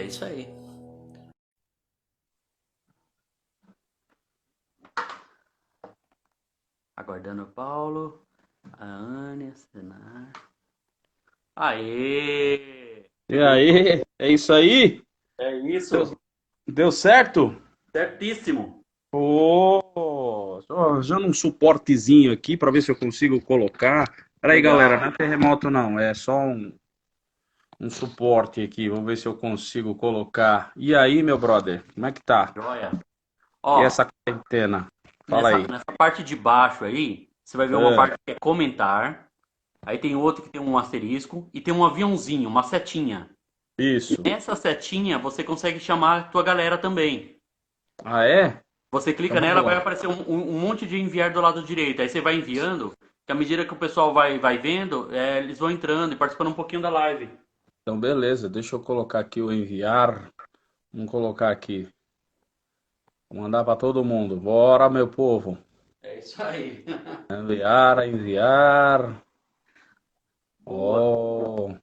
É isso aí. Aguardando o Paulo, a Ania, a Senar. Aê! E aí, é isso aí? É Deu, isso? deu certo? Certíssimo. Pô, só já um suportezinho aqui para ver se eu consigo colocar. Peraí, galera, não Legal. é terremoto não, é só um suporte aqui. Vamos ver se eu consigo colocar. E aí, meu brother, como é que tá? Joia. E Ó, essa quarentena? Fala nessa, aí. nessa parte de baixo aí, você vai ver uma É, parte que é comentar. Aí tem outro que tem um asterisco. E tem um aviãozinho, uma setinha. E isso. nessa setinha você consegue chamar a tua galera também. Ah, é? Você Então clica nela, vamos vai lá. aparecer um monte de enviar do lado direito. Aí você vai enviando, que à medida que o pessoal vai vendo, eles vão entrando e participando um pouquinho da live. Então, beleza, deixa eu colocar aqui o enviar. Vamos colocar aqui. Vou mandar para todo mundo. Bora, meu povo. É isso aí. Enviar, enviar. Boa. Oh,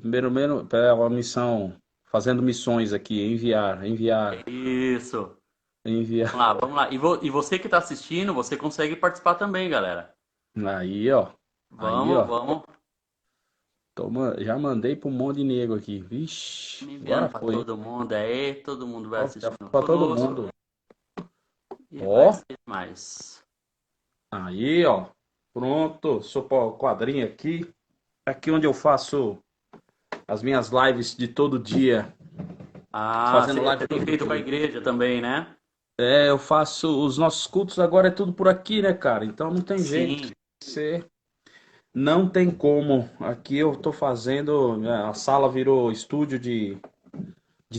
primeiro, é uma missão, fazendo missões aqui, enviar, enviar, Isso. enviar. Vamos lá, vamos lá. E você que está assistindo, você consegue participar também, galera. Aí, ó, aí, Vamos, ó. vamos. Já mandei para um monte de nego aqui. Vixe, Me enviando agora para foi. todo mundo aí. Todo mundo vai Ó, já assistindo foi para todo conosco. mundo. E vai Ó, ser mais. aí, ó. Pronto, sou para o quadrinho aqui. Aqui onde eu faço as minhas lives de todo dia. Ah, Fazendo você live tem todo feito com a dia. igreja também, né? É, eu faço os nossos cultos agora é tudo por aqui, né, cara? Então não tem jeito. Sim, Você não tem como. Aqui eu tô fazendo, né, a sala virou estúdio de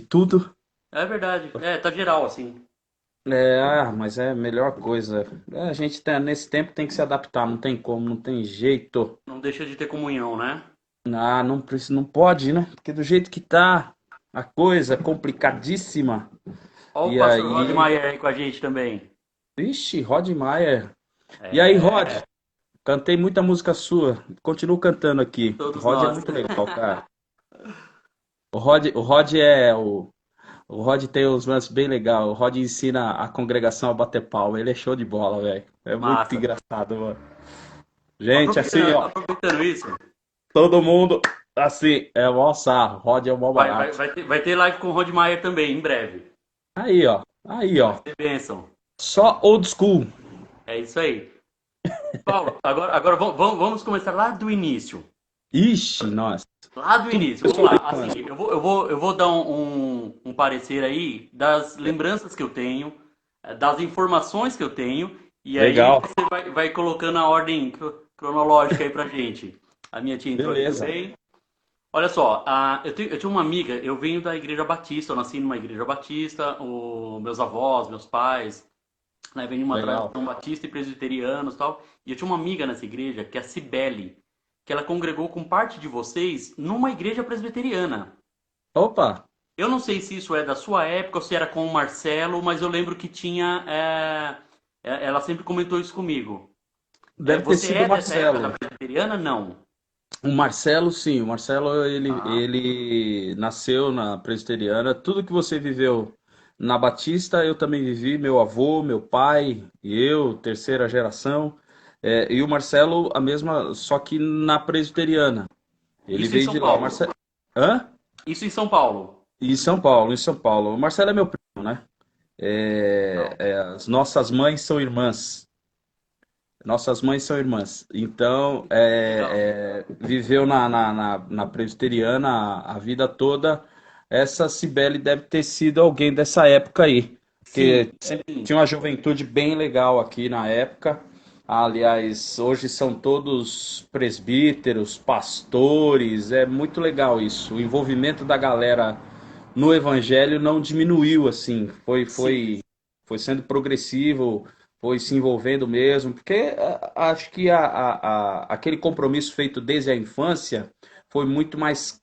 tudo. é verdade. É, tá geral assim. É, mas é a melhor coisa. É, a gente nesse tempo tem que se adaptar, não tem como, não tem jeito. Não deixa de ter comunhão, né? Ah, não precisa, não pode, né? Porque do jeito que tá a coisa é complicadíssima. Olha o E pastor Rod aí, Maier aí com a gente também. vixe, Rod Maier. E aí, Rod, É, cantei muita música sua. Continuo cantando aqui. todos Rod é nós. muito legal, cara. O Rod é o Rod tem uns lances bem legal. O Rod ensina a congregação a bater palma. Ele é show de bola, velho. É muito Massa. engraçado, mano. Gente, assim, ó, Aproveitando isso, todo mundo, assim, é o maior sarro. Rod é o maior barato. vai ter live com o Rod Maier também, em breve. Aí, ó, aí, Vai ó. ser bênção. Só old school. É isso aí. Paulo, agora vamos começar lá do início. Ixi, nossa. Lá do Tudo início, vamos começou de lá. Assim, quando? eu vou dar um parecer aí das lembranças que eu tenho, das informações que eu tenho, e aí Legal. você vai colocando a ordem cronológica aí pra gente. A minha tia entrou aqui Beleza. também. Olha só, eu tinha uma amiga, eu venho da Igreja Batista, eu nasci numa Igreja Batista, meus avós, meus pais, né, vêm de uma Legal. tradição batista e presbiterianos e tal. E eu tinha uma amiga nessa igreja, que é a Cibele, que ela congregou com parte de vocês numa igreja presbiteriana. Opa, Eu não sei se isso é da sua época ou se era com o Marcelo, mas eu lembro que tinha. Ela sempre comentou isso comigo. deve ter Você sido o é dessa época da Marcelo. presbiteriana? Não. O Marcelo, sim. O Marcelo, ele, Ah, ele nasceu na presbiteriana. Tudo que você viveu na Batista, eu também vivi. Meu avô, meu pai, e eu, terceira geração. É, e o Marcelo, a mesma, só que na presbiteriana. Ele isso em veio São de lá. O Paulo. Marcelo... Hã? Isso em São Paulo. Em São Paulo, em São Paulo. O Marcelo é meu primo, né? Não. As nossas mães são irmãs. Nossas mães são irmãs. Então, Legal. viveu na presbiteriana a vida toda. Essa Cibele deve ter sido alguém dessa época aí. Sim, Porque sempre sim. tinha uma juventude bem legal aqui na época. Aliás, hoje são todos presbíteros, pastores. É muito legal isso. O envolvimento da galera no evangelho não diminuiu assim. Sim. Foi sendo progressivo, foi se envolvendo mesmo, porque acho que aquele compromisso feito desde a infância foi muito mais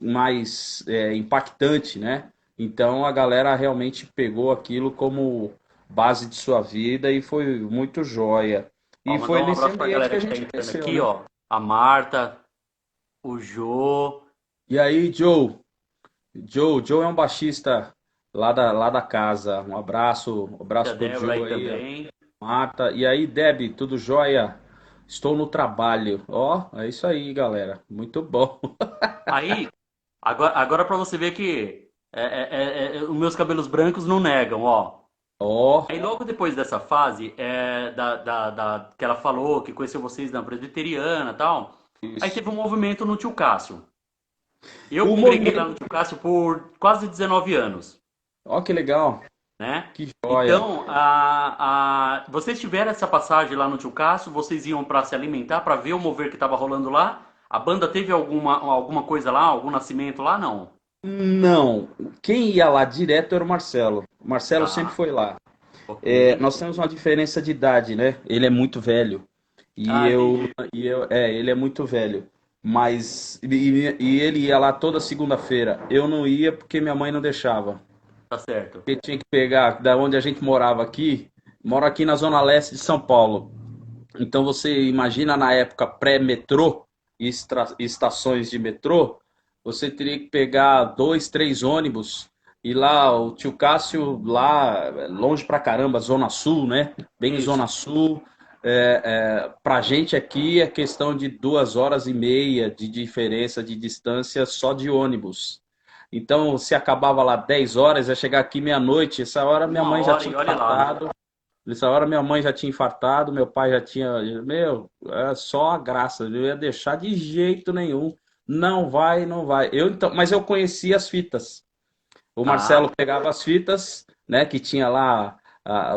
impactante, né? Então a galera realmente pegou aquilo como base de sua vida e foi muito joia. Ó, E mandar foi um nesse abraço pra ambiente que galera a que tá gente entrando cresceu, aqui, né? ó. A Marta, o Jô. E aí, Joe? Joe é um baixista lá da casa. Um E a abraço pro Débora aí Joe aí, também. Marta. E aí, Deb, tudo jóia? Estou no trabalho. Ó, é isso aí, galera. Muito bom. Aí, agora para você ver que os meus cabelos brancos não negam, ó. Ó, Aí logo depois dessa fase, que ela falou que conheceu vocês na presbiteriana e tal, aí isso. teve um movimento no Tio Cássio. Eu O congreguei lá movimento. no Tio Cássio por quase 19 anos, Ó, que legal. né? Que joia. Então, vocês tiveram essa passagem lá no Tio Cássio, vocês iam para se alimentar, para ver o mover que estava rolando lá? A banda teve alguma coisa lá, algum nascimento lá? Não. Não, quem ia lá direto era o Marcelo. O Marcelo sempre Tá, foi lá. ok. Nós temos uma diferença de idade, né? Ele é muito velho. E Ah, eu, entendi. ele é muito velho. Mas, e ele ia lá toda segunda-feira. Eu não ia porque minha mãe não deixava. Tá certo. Porque tinha que pegar da onde a gente morava aqui. Moro aqui na zona leste de São Paulo. Então você imagina na época pré-metrô e estações de metrô, você teria que pegar dois, três ônibus e lá o tio Cássio lá longe pra caramba, Zona Sul, né? Bem Isso. Zona Sul. Pra gente aqui é questão de 2 horas e meia de diferença de distância só de ônibus. Então, se acabava lá 10 horas, ia chegar aqui meia-noite. Essa hora minha Uma mãe já hora tinha e olha lá. infartado. Nessa hora minha mãe já tinha infartado, meu pai já tinha. Meu, é só a graça, eu ia deixar de jeito nenhum. Não vai, não vai. Mas eu conhecia as fitas. O Tá. Marcelo pegava as fitas, né, que tinha lá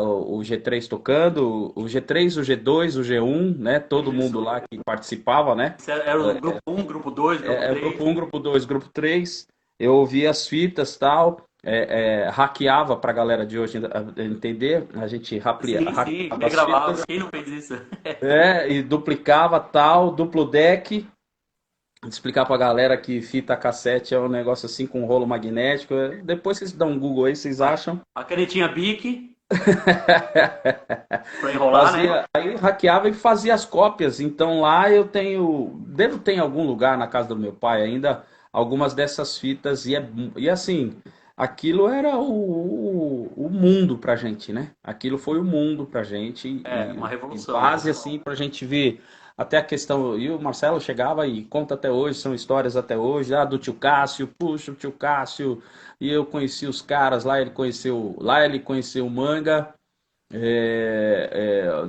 o G3 tocando, o G3, o G2, o G1, né, todo mundo Isso. lá que participava, né? Isso era o grupo um, grupo 2, grupo É o grupo 3. um, grupo 2, grupo 3. Eu ouvia as fitas tal, hackeava para a galera de hoje entender. A gente Sim, sim, hackeava as regravava. fitas, Quem não fez isso? e duplicava tal, duplo deck. Explicar pra galera que fita cassete é um negócio assim com rolo magnético. Depois vocês dão um Google aí, vocês A, acham. a canetinha Bic para enrolar, né? Fazia, aí hackeava e fazia as cópias. Então lá eu devo ter em algum lugar na casa do meu pai ainda algumas dessas fitas e assim, aquilo era o mundo pra gente, né? Aquilo foi o mundo pra gente É, uma e revolução. base assim pra gente ver até a questão, e o Marcelo chegava e conta até hoje, são histórias até hoje, do tio Cássio, puxa, o tio Cássio, e eu conheci os caras lá ele conheceu o Manga.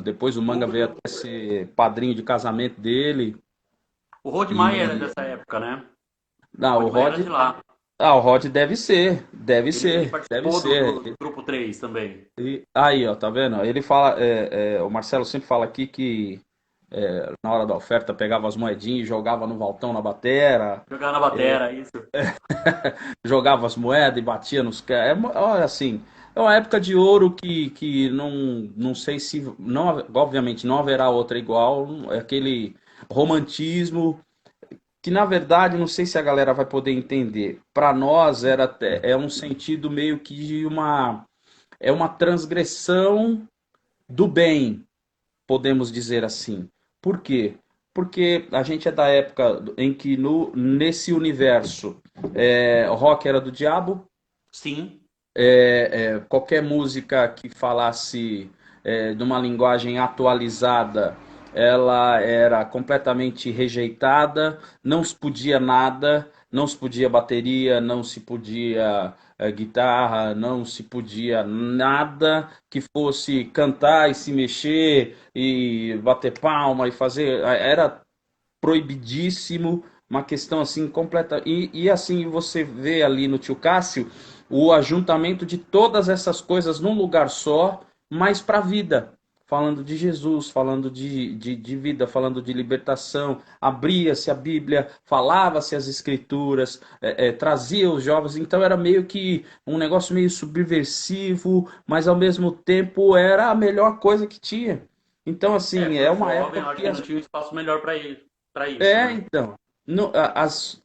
Depois o Manga veio até ser padrinho de casamento dele. O Rod Maia era E dessa época, né? O não, Rod Maia era de lá. O Rod deve ser, deve Ele ser, deve participou do, ser. do grupo 3 também. Aí, ó, tá vendo? Ele fala, o Marcelo sempre fala aqui que na hora da oferta pegava as moedinhas e jogava no valtão na batera, Jogava na batera, isso. jogava as moedas e batia nos caras. Olha, assim, é uma época de ouro que não sei se, não, obviamente não haverá outra igual, é aquele romantismo que na verdade não sei se a galera vai poder entender. Para nós é um sentido meio que de uma transgressão do bem, podemos dizer assim. Por quê? Porque a gente é da época em que nesse universo rock era do diabo, Sim. qualquer música que falasse de uma linguagem atualizada, ela era completamente rejeitada, não se podia nada, não se podia bateria, não se podia guitarra, não se podia nada que fosse cantar e se mexer e bater palma e fazer, era proibidíssimo, uma questão assim completa. E assim você vê ali no Tio Cássio o ajuntamento de todas essas coisas num lugar só, mas para a vida. Falando de Jesus, falando de vida, falando de libertação, abria-se a Bíblia, falava-se as Escrituras, trazia os jovens, então era meio que um negócio meio subversivo, mas ao mesmo tempo era a melhor coisa que tinha. Então, assim, Para é o uma jovem, época eu acho que que não tinha um espaço melhor para isso, né? então,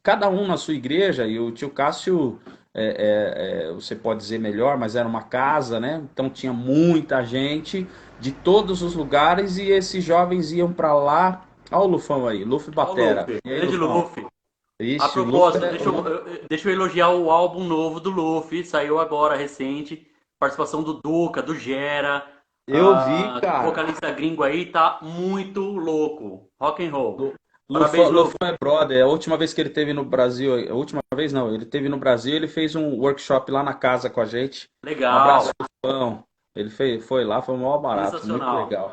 cada um na sua igreja, e o tio Cássio, você pode dizer melhor, mas era uma casa, né? Então tinha muita gente de todos os lugares e esses jovens iam para lá. Olha o Lufão aí, Luf Olha o Batera. Luffy, E aí, grande Lufão? Luffy. A Ixi, o Luffy propósito, deixa eu elogiar o álbum novo do Luffy, saiu agora, recente. Participação do Duca, do Gera. eu vi, O cara. vocalista gringo aí tá muito louco. Rock and roll. Parabéns, Lufan Luffy. é brother. A última vez que ele teve no Brasil, a última vez não, ele teve no Brasil, ele fez um workshop lá na casa com a gente. Um abraço, Legal. Lufão. Ele foi lá, foi mó barato, muito Sensacional. legal.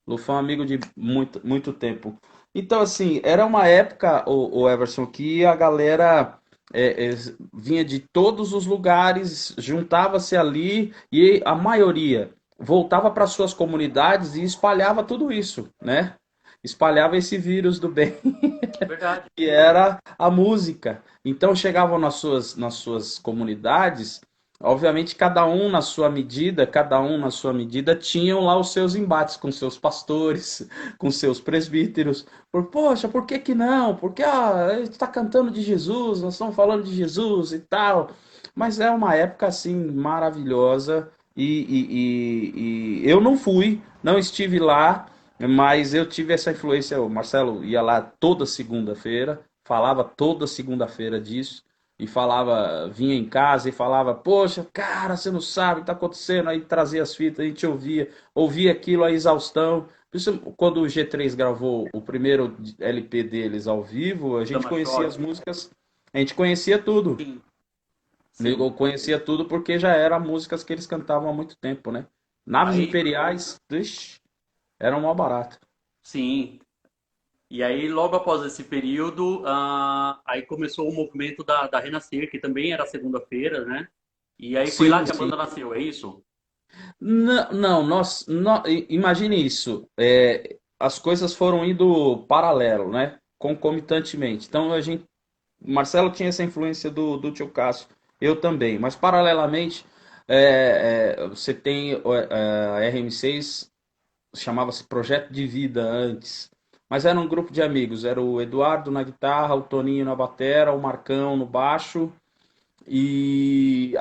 Lufão é amigo de muito, muito tempo. Então, assim, era uma época, o Everson, que a galera vinha de todos os lugares, juntava-se ali e a maioria voltava para suas comunidades e espalhava tudo isso, né? Espalhava esse vírus do bem Verdade. que era a música. Então chegavam nas suas comunidades, obviamente cada um na sua medida, tinham lá os seus embates com seus pastores, com seus presbíteros. Poxa, por que que não? Porque está cantando de Jesus, nós estamos falando de Jesus e tal. Mas é uma época assim maravilhosa e eu não fui, não estive lá, mas eu tive essa influência. O Marcelo ia lá toda segunda-feira, falava toda segunda-feira disso, e falava, vinha em casa e falava: Poxa, cara, você não sabe o que está acontecendo. Aí trazia as fitas, a gente ouvia aquilo a exaustão. Por isso, quando o G3 gravou o primeiro LP deles ao vivo, a gente Dama conhecia as chora. músicas, a gente conhecia tudo. Sim, Eu sim. conhecia tudo porque já eram músicas que eles cantavam há muito tempo, né? Naves Aí, Imperiais, ixi, eram mal barato. sim. E aí, logo após esse período, aí começou o movimento da Renascer, que também era segunda-feira, né? E aí foi lá Sim, que a sim. banda nasceu, é isso? Não, não, imagine isso. As coisas foram indo paralelo, né? Concomitantemente. Então Marcelo tinha essa influência do tio Cássio, eu também. Mas paralelamente, você tem a RM6, chamava-se Projeto de Vida antes. Mas era um grupo de amigos. Era o Eduardo na guitarra, o Toninho na batera, o Marcão no baixo e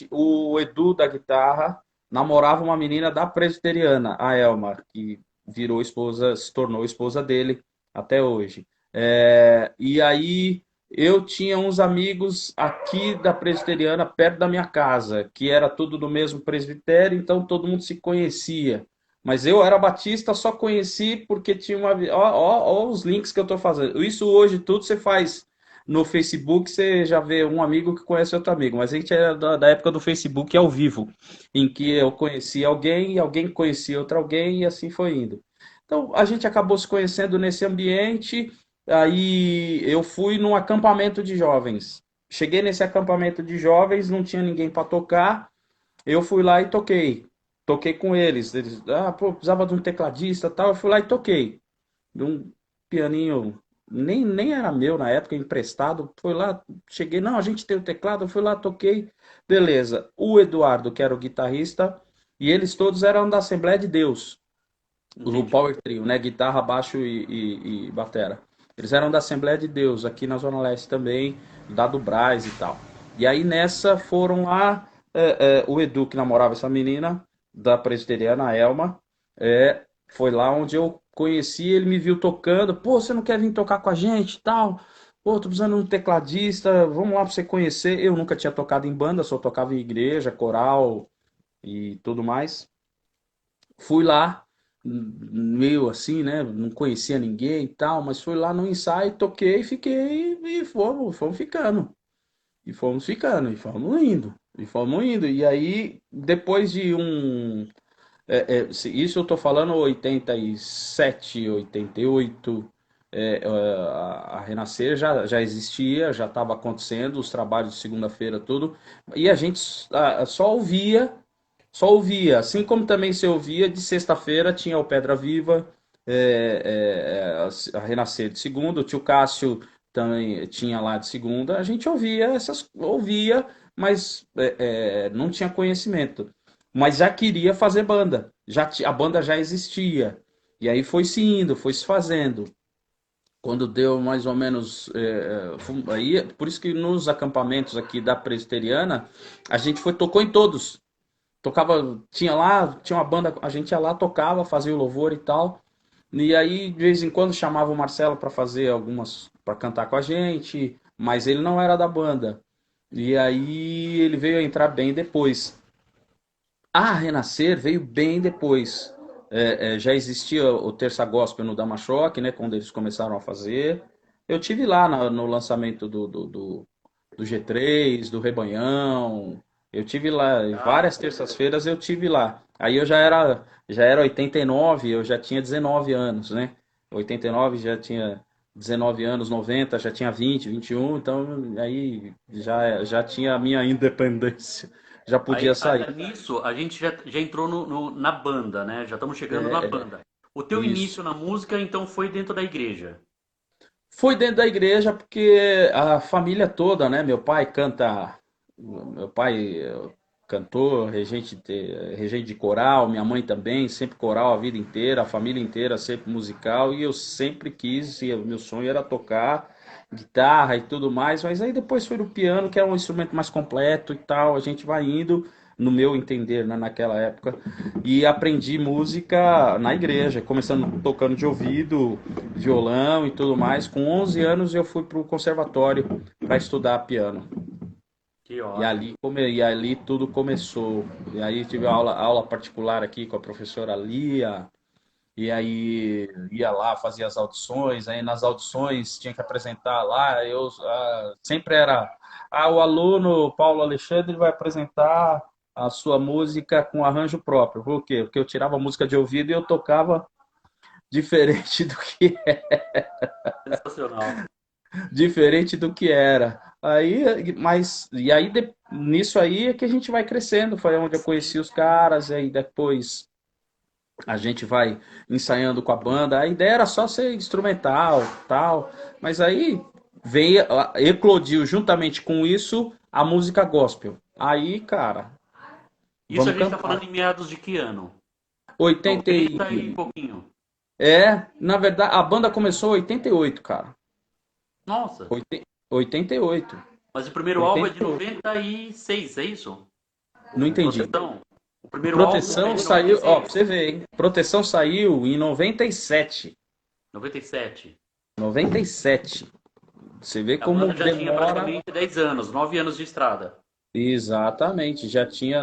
o Edu da guitarra, namorava uma menina da presbiteriana, a Elma, que virou esposa, se tornou esposa dele até hoje. E aí eu tinha uns amigos aqui da presbiteriana, perto da minha casa, que era tudo do mesmo presbitério, então todo mundo se conhecia. Mas eu era batista, só conheci porque tinha uma. Ó, os links que eu estou fazendo. Isso hoje tudo você faz no Facebook, você já vê um amigo que conhece outro amigo, mas a gente era da época do Facebook ao vivo, em que eu conhecia alguém e alguém conhecia outro alguém e assim foi indo. Então a gente acabou se conhecendo nesse ambiente, aí eu fui num acampamento de jovens. Cheguei nesse acampamento de jovens, não tinha ninguém para tocar, eu fui lá e toquei. Toquei com eles. Pô, precisava de um tecladista e tal. Eu fui lá e toquei de um pianinho, nem era meu na época, emprestado. Foi lá, cheguei, não, a gente tem o teclado, eu fui lá, toquei, beleza. O Eduardo, que era o guitarrista, e eles todos eram da Assembleia de Deus, o Entendi. Power Trio, né? Guitarra, baixo e batera. Eles eram da Assembleia de Deus, aqui na Zona Leste também, da do Brás e tal. E aí nessa foram lá, o Edu, que namorava essa menina, da presbiteriana, a Elma, foi lá onde eu conheci, ele me viu tocando, pô, você não quer vir tocar com a gente e tal? Pô, tô precisando de um tecladista, vamos lá pra você conhecer. Eu nunca tinha tocado em banda, só tocava em igreja, coral e tudo mais. Fui lá, meio assim, né? Não conhecia ninguém e tal, mas fui lá no ensaio, toquei, fiquei e fomos ficando. E fomos ficando, e fomos indo, e fomos indo. E aí, depois de isso eu tô falando 87, 88, a Renascer já existia, já estava acontecendo, os trabalhos de segunda-feira, tudo. E a gente só ouvia, assim como também se ouvia de sexta-feira, tinha o Pedra Viva, a Renascer de segunda, o tio Cássio também tinha lá de segunda, a gente ouvia, mas não tinha conhecimento. Mas já queria fazer banda, a banda já existia. E aí foi se indo, foi se fazendo. Quando deu mais ou menos. Aí, por isso que nos acampamentos aqui da Presbiteriana, a gente tocou em todos. Tocava, tinha uma banda, a gente ia lá, tocava, fazia o louvor e tal. E aí, de vez em quando, chamava o Marcelo para fazer algumas para cantar com a gente, mas ele não era da banda. E aí ele veio a entrar bem depois. A Renascer veio bem depois. Já existia o Terça Gospel no Dama-Choque, né? Quando eles começaram a fazer. Eu tive lá no lançamento do G3, do Rebanhão. Eu tive lá, Ah, várias terças-feiras eu tive lá. Aí eu já era 89, eu já tinha 19 anos, né? 89 já tinha 19 anos, 90 já tinha 20, 21, então aí já tinha a minha independência. Já podia sair. nisso, a gente já entrou na banda, né? Já estamos chegando na banda. O teu Isso. início na música, então, foi dentro da igreja. Foi dentro da igreja porque a família toda, né? Meu pai cantor, regente de coral, minha mãe também, sempre coral a vida inteira, a família inteira sempre musical, e eu sempre quis, e o meu sonho era tocar guitarra e tudo mais, mas aí depois foi o piano, que é um instrumento mais completo e tal, a gente vai indo, no meu entender, né, naquela época, e aprendi música na igreja, começando tocando de ouvido, violão e tudo mais. Com 11 anos eu fui para o conservatório para estudar piano. Que E ótimo. ali tudo começou. E aí tive aula particular aqui com a professora Lia. E aí ia lá, fazia as audições. Aí nas audições tinha que apresentar lá. Sempre era, o aluno Paulo Alexandre vai apresentar a sua música com arranjo próprio. Por quê? Porque eu tirava a música de ouvido e eu tocava diferente do que Sensacional. diferente do que era. Nisso aí é que a gente vai crescendo, foi onde eu conheci os caras, aí depois a gente vai ensaiando com a banda. A ideia era só ser instrumental, tal, mas aí eclodiu juntamente com isso a música gospel. Aí, cara, Isso a vamos gente está falando cantar. em meados de que ano? 80 90 e pouquinho. na verdade, a banda começou em 88, cara. Nossa, 88. mas o primeiro álbum é de 88. 96, é isso? Não O entendi. Proteção? O primeiro álbum é Proteção de saiu, ó, pra 96? você ver, hein? Proteção saiu em 97. 97. 97. Você vê A como banda já tinha demora. praticamente 10 anos, 9 anos de estrada. Exatamente, já tinha.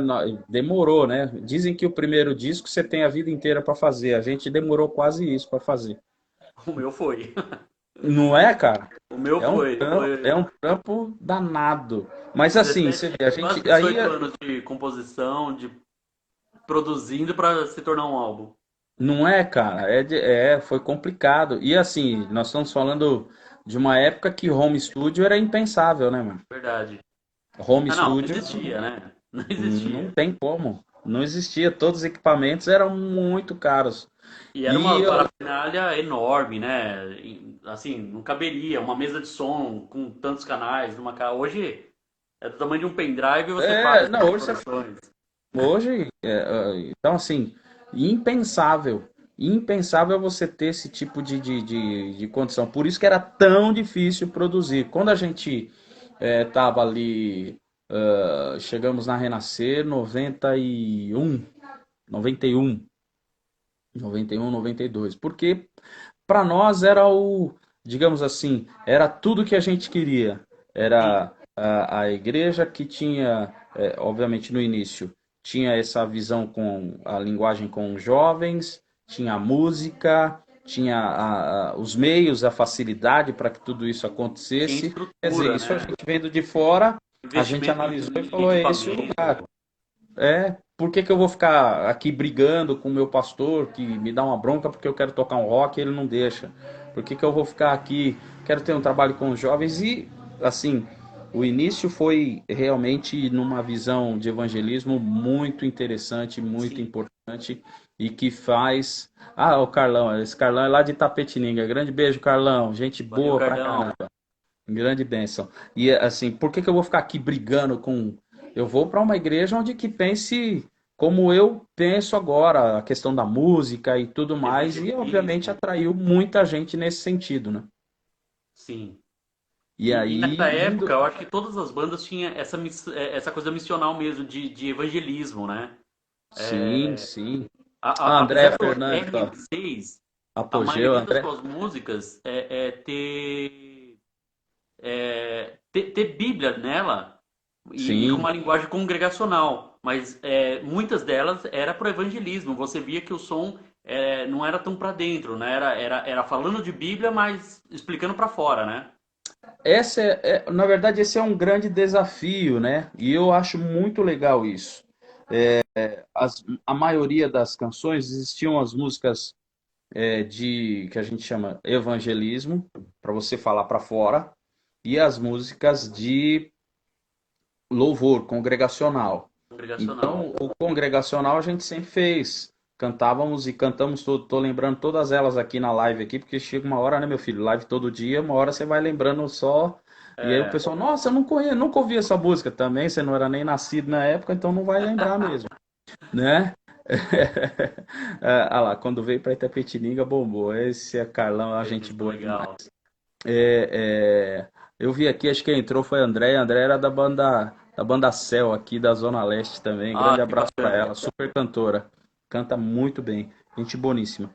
Demorou, né? Dizem que o primeiro disco você tem a vida inteira para fazer. A gente demorou quase isso para fazer. O meu foi. Não é, cara? O meu foi. É Foi um trampo danado. Mas assim, você 17, vê, a quase gente. Aí 18 anos de composição, de produzindo para se tornar um álbum. não é, cara, foi complicado. E assim, nós estamos falando de uma época que home studio era impensável, né, mano? Verdade. Home Ah, não, não studio existia, né? Não não existia. tem como. Não existia. Todos os equipamentos eram muito caros. E era E uma eu, parafernália enorme, né? Assim, não caberia uma mesa de som com tantos canais numa casa. Hoje é do tamanho de um pendrive e você faz não, as configurações. então assim, impensável. Impensável você ter esse tipo de condição. Por isso que era tão difícil produzir. Quando a gente tava ali, chegamos na Renascer 91, 91, 92. Porque para nós era digamos assim, era tudo que a gente queria. Sim, Era a igreja que tinha, obviamente no início, tinha essa visão com a linguagem com os jovens, tinha a música, tinha os meios, a facilidade para que tudo isso tinha acontecesse. Quer dizer, estrutura, isso a né? gente vendo de fora, a gente Investimento analisou e em falou, é esse o lugar. equipamento. Por que que eu vou ficar aqui brigando com o meu pastor que me dá uma bronca porque eu quero tocar um rock e ele não deixa? Por que que eu vou ficar aqui, quero ter um trabalho com os jovens e, assim, o início foi realmente numa visão de evangelismo muito interessante, muito Sim, importante e que faz... Ah, o Carlão, esse Carlão é lá de Tapetininga. Grande beijo, Carlão. Gente valeu, boa pra Cardão. caramba. Grande bênção. E assim, por que que eu vou ficar aqui brigando com. Eu vou para uma igreja onde que pense como eu penso agora, a questão da música e tudo mais, e obviamente Evangelismo, atraiu muita gente nesse sentido, né? sim. E E nessa aí, época, indo. eu acho que todas as bandas tinham essa coisa missional mesmo, de evangelismo, né? Sim, sim. André Apesar do Fernandes, ó, RM6, a Apogeu, maioria das André. suas músicas ter ter Bíblia nela e com Sim, uma linguagem congregacional, mas muitas delas era para o evangelismo. Você via que o som não era tão para dentro, né? Era falando de Bíblia, mas explicando para fora, né? na verdade, esse é um grande desafio, né? E eu acho muito legal isso. A maioria das canções existiam as músicas que a gente chama evangelismo, para você falar para fora, e as músicas de louvor congregacional. Congregacional. Então, o congregacional a gente sempre fez. Cantávamos e cantamos, tô lembrando todas elas aqui na live aqui, porque chega uma hora, né, meu filho? Live todo dia, uma hora você vai lembrando só. E aí o É, pessoal, nossa, eu não conheço, nunca ouvi essa música também, você não era nem nascido na época, então não vai lembrar mesmo, né? Ah lá, quando veio para Itapetininga bombou. Esse é Carlão, a gente isso, boa demais. legal. Eu vi aqui, acho que quem entrou foi a André. A André era da banda Céu aqui da Zona Leste também. Ah, Grande que abraço para bacana, ela, super cantora. Canta muito bem, gente boníssima.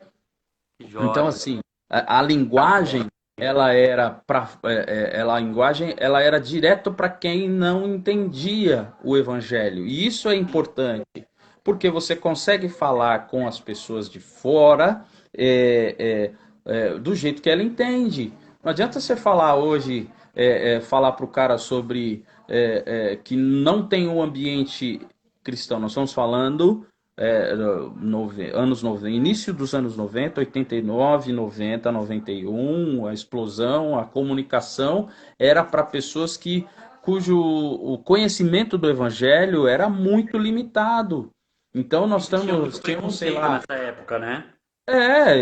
que Então, joia. assim, a linguagem, a linguagem, ela era direto para quem não entendia o evangelho. E isso é importante, porque você consegue falar com as pessoas de fora do jeito que ela entende. Não adianta você falar hoje, falar para o cara sobre que não tem um ambiente cristão. Nós estamos falando anos 90, início dos anos 90, 89, 90, 91, a explosão, a comunicação era para pessoas cujo o conhecimento do evangelho era muito limitado. Então nós Existia muito tínhamos, sei preconceito lá, nessa época, né?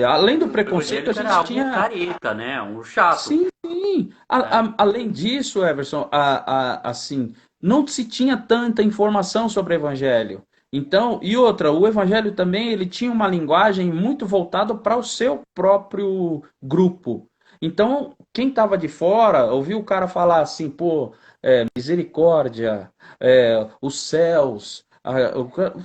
além do O preconceito, a evangélico era gente algo tinha. careta, né? Um chato, Sim, sim. né? Além disso, Everson, assim, não se tinha tanta informação sobre o evangelho. Então, e outra, o evangelho também ele tinha uma linguagem muito voltada para o seu próprio grupo. Então, quem estava de fora, ouviu o cara falar assim, pô, misericórdia, os céus,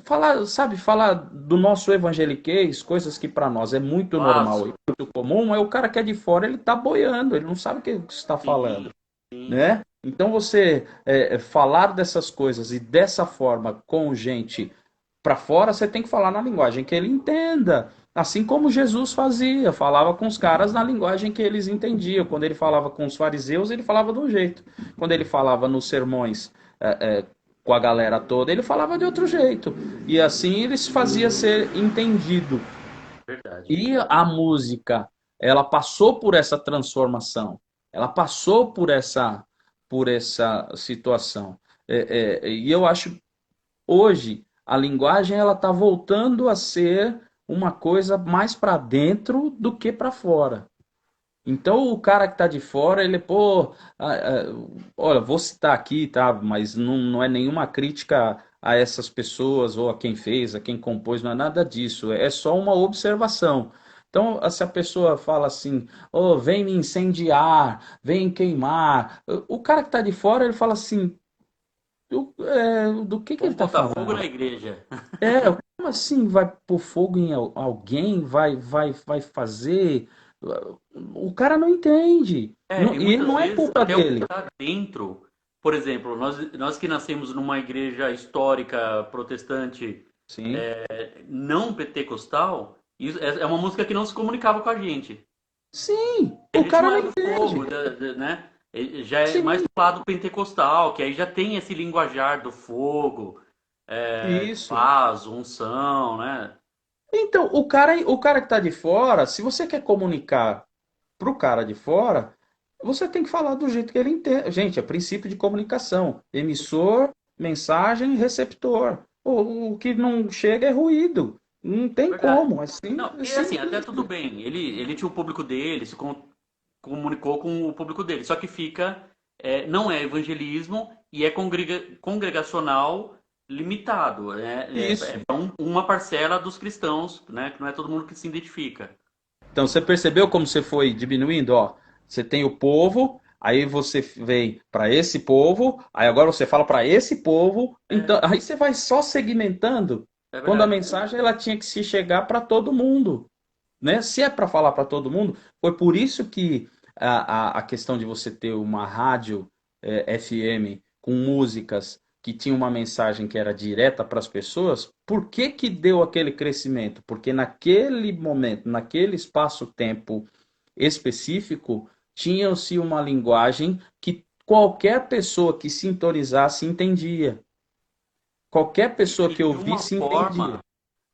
falar, sabe, falar do nosso evangeliquez, coisas que para nós é muito normal Vaso, muito comum, é o cara que é de fora, ele tá boiando, ele não sabe o que você está falando, sim, sim. né? Então você falar dessas coisas e dessa forma com gente para fora, você tem que falar na linguagem que ele entenda. Assim como Jesus fazia, falava com os caras na linguagem que eles entendiam. Quando ele falava com os fariseus, ele falava de um jeito. Quando ele falava nos sermões com a galera toda, ele falava de outro jeito. E assim ele se fazia ser entendido. Verdade. E a música, ela passou por essa transformação, ela passou por essa situação. E eu acho hoje a linguagem ela está voltando a ser uma coisa mais para dentro do que para fora. Então o cara que está de fora, ele, pô, olha, vou citar aqui, tá? Mas não é nenhuma crítica a essas pessoas ou a quem fez, a quem compôs, não é nada disso. É só uma observação. Então, se a pessoa fala assim, oh, vem me incendiar, vem queimar, o cara que está de fora, ele fala assim, do que ele Vamos está botar fogo falando? na igreja. Como assim vai pôr fogo em alguém? Vai fazer? O cara não entende. E E muitas não é vezes culpa até o que dele. está dentro, por exemplo, nós que nascemos numa igreja histórica protestante Sim, não pentecostal, isso é uma música que não se comunicava com a gente. sim, A o gente cara não não era do entende. fogo, né? Já é mais Sim, do lado pentecostal, que aí já tem esse linguajar do fogo, isso. vaso, unção, né? Então, o cara que está de fora, se você quer comunicar para o cara de fora, você tem que falar do jeito que ele entende. Gente, é princípio de comunicação. Emissor, mensagem, receptor. O que não chega é ruído. Não tem Verdade. como. Assim, Não, é e assim, até simples. tudo bem. Ele tinha o público dele, comunicou com o público dele. Só que não é evangelismo e é congregacional limitado. É Isso. para uma parcela dos cristãos, né? Que não é todo mundo que se identifica. Então, você percebeu como você foi diminuindo? Ó, você tem o povo, aí você vem para esse povo, aí agora você fala para esse povo. Então, aí você vai só segmentando. É Quando a verdade. mensagem ela tinha que se chegar para todo mundo, né? Se é para falar para todo mundo, foi por isso que a questão de você ter uma rádio FM com músicas que tinha uma mensagem que era direta para as pessoas, por que que deu aquele crescimento? Porque naquele momento, naquele espaço-tempo específico, tinha-se uma linguagem que qualquer pessoa que sintonizasse entendia. Qualquer pessoa E que de uma ouvisse entendia. forma,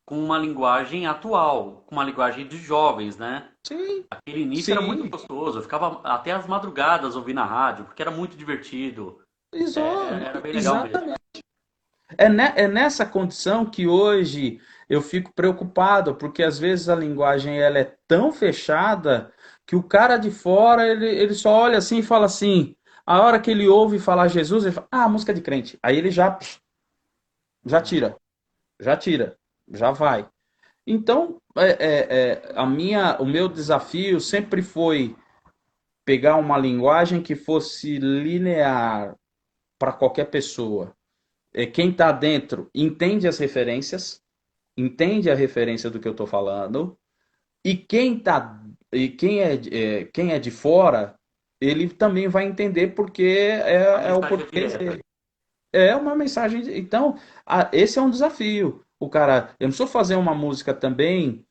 com uma linguagem atual, com uma linguagem de jovens, né? Sim, Aquele início era muito sim, gostoso. Eu ficava até as madrugadas ouvindo a rádio, porque era muito divertido. Era bem legal mesmo. exatamente. É nessa condição que hoje eu fico preocupado, porque às vezes a linguagem ela é tão fechada que o cara de fora ele só olha assim e fala assim. A hora que ele ouve falar Jesus, ele fala, ah, música de crente. Aí ele já tira, já tira, já vai. Então, o meu desafio sempre foi pegar uma linguagem que fosse linear para qualquer pessoa. Quem está dentro entende as referências, entende a referência do que eu estou falando, e quem é de fora, ele também vai entender porque A é o mensagem é português direta. dele. É uma mensagem. Então, esse é um desafio. O cara, eu não preciso fazer uma música também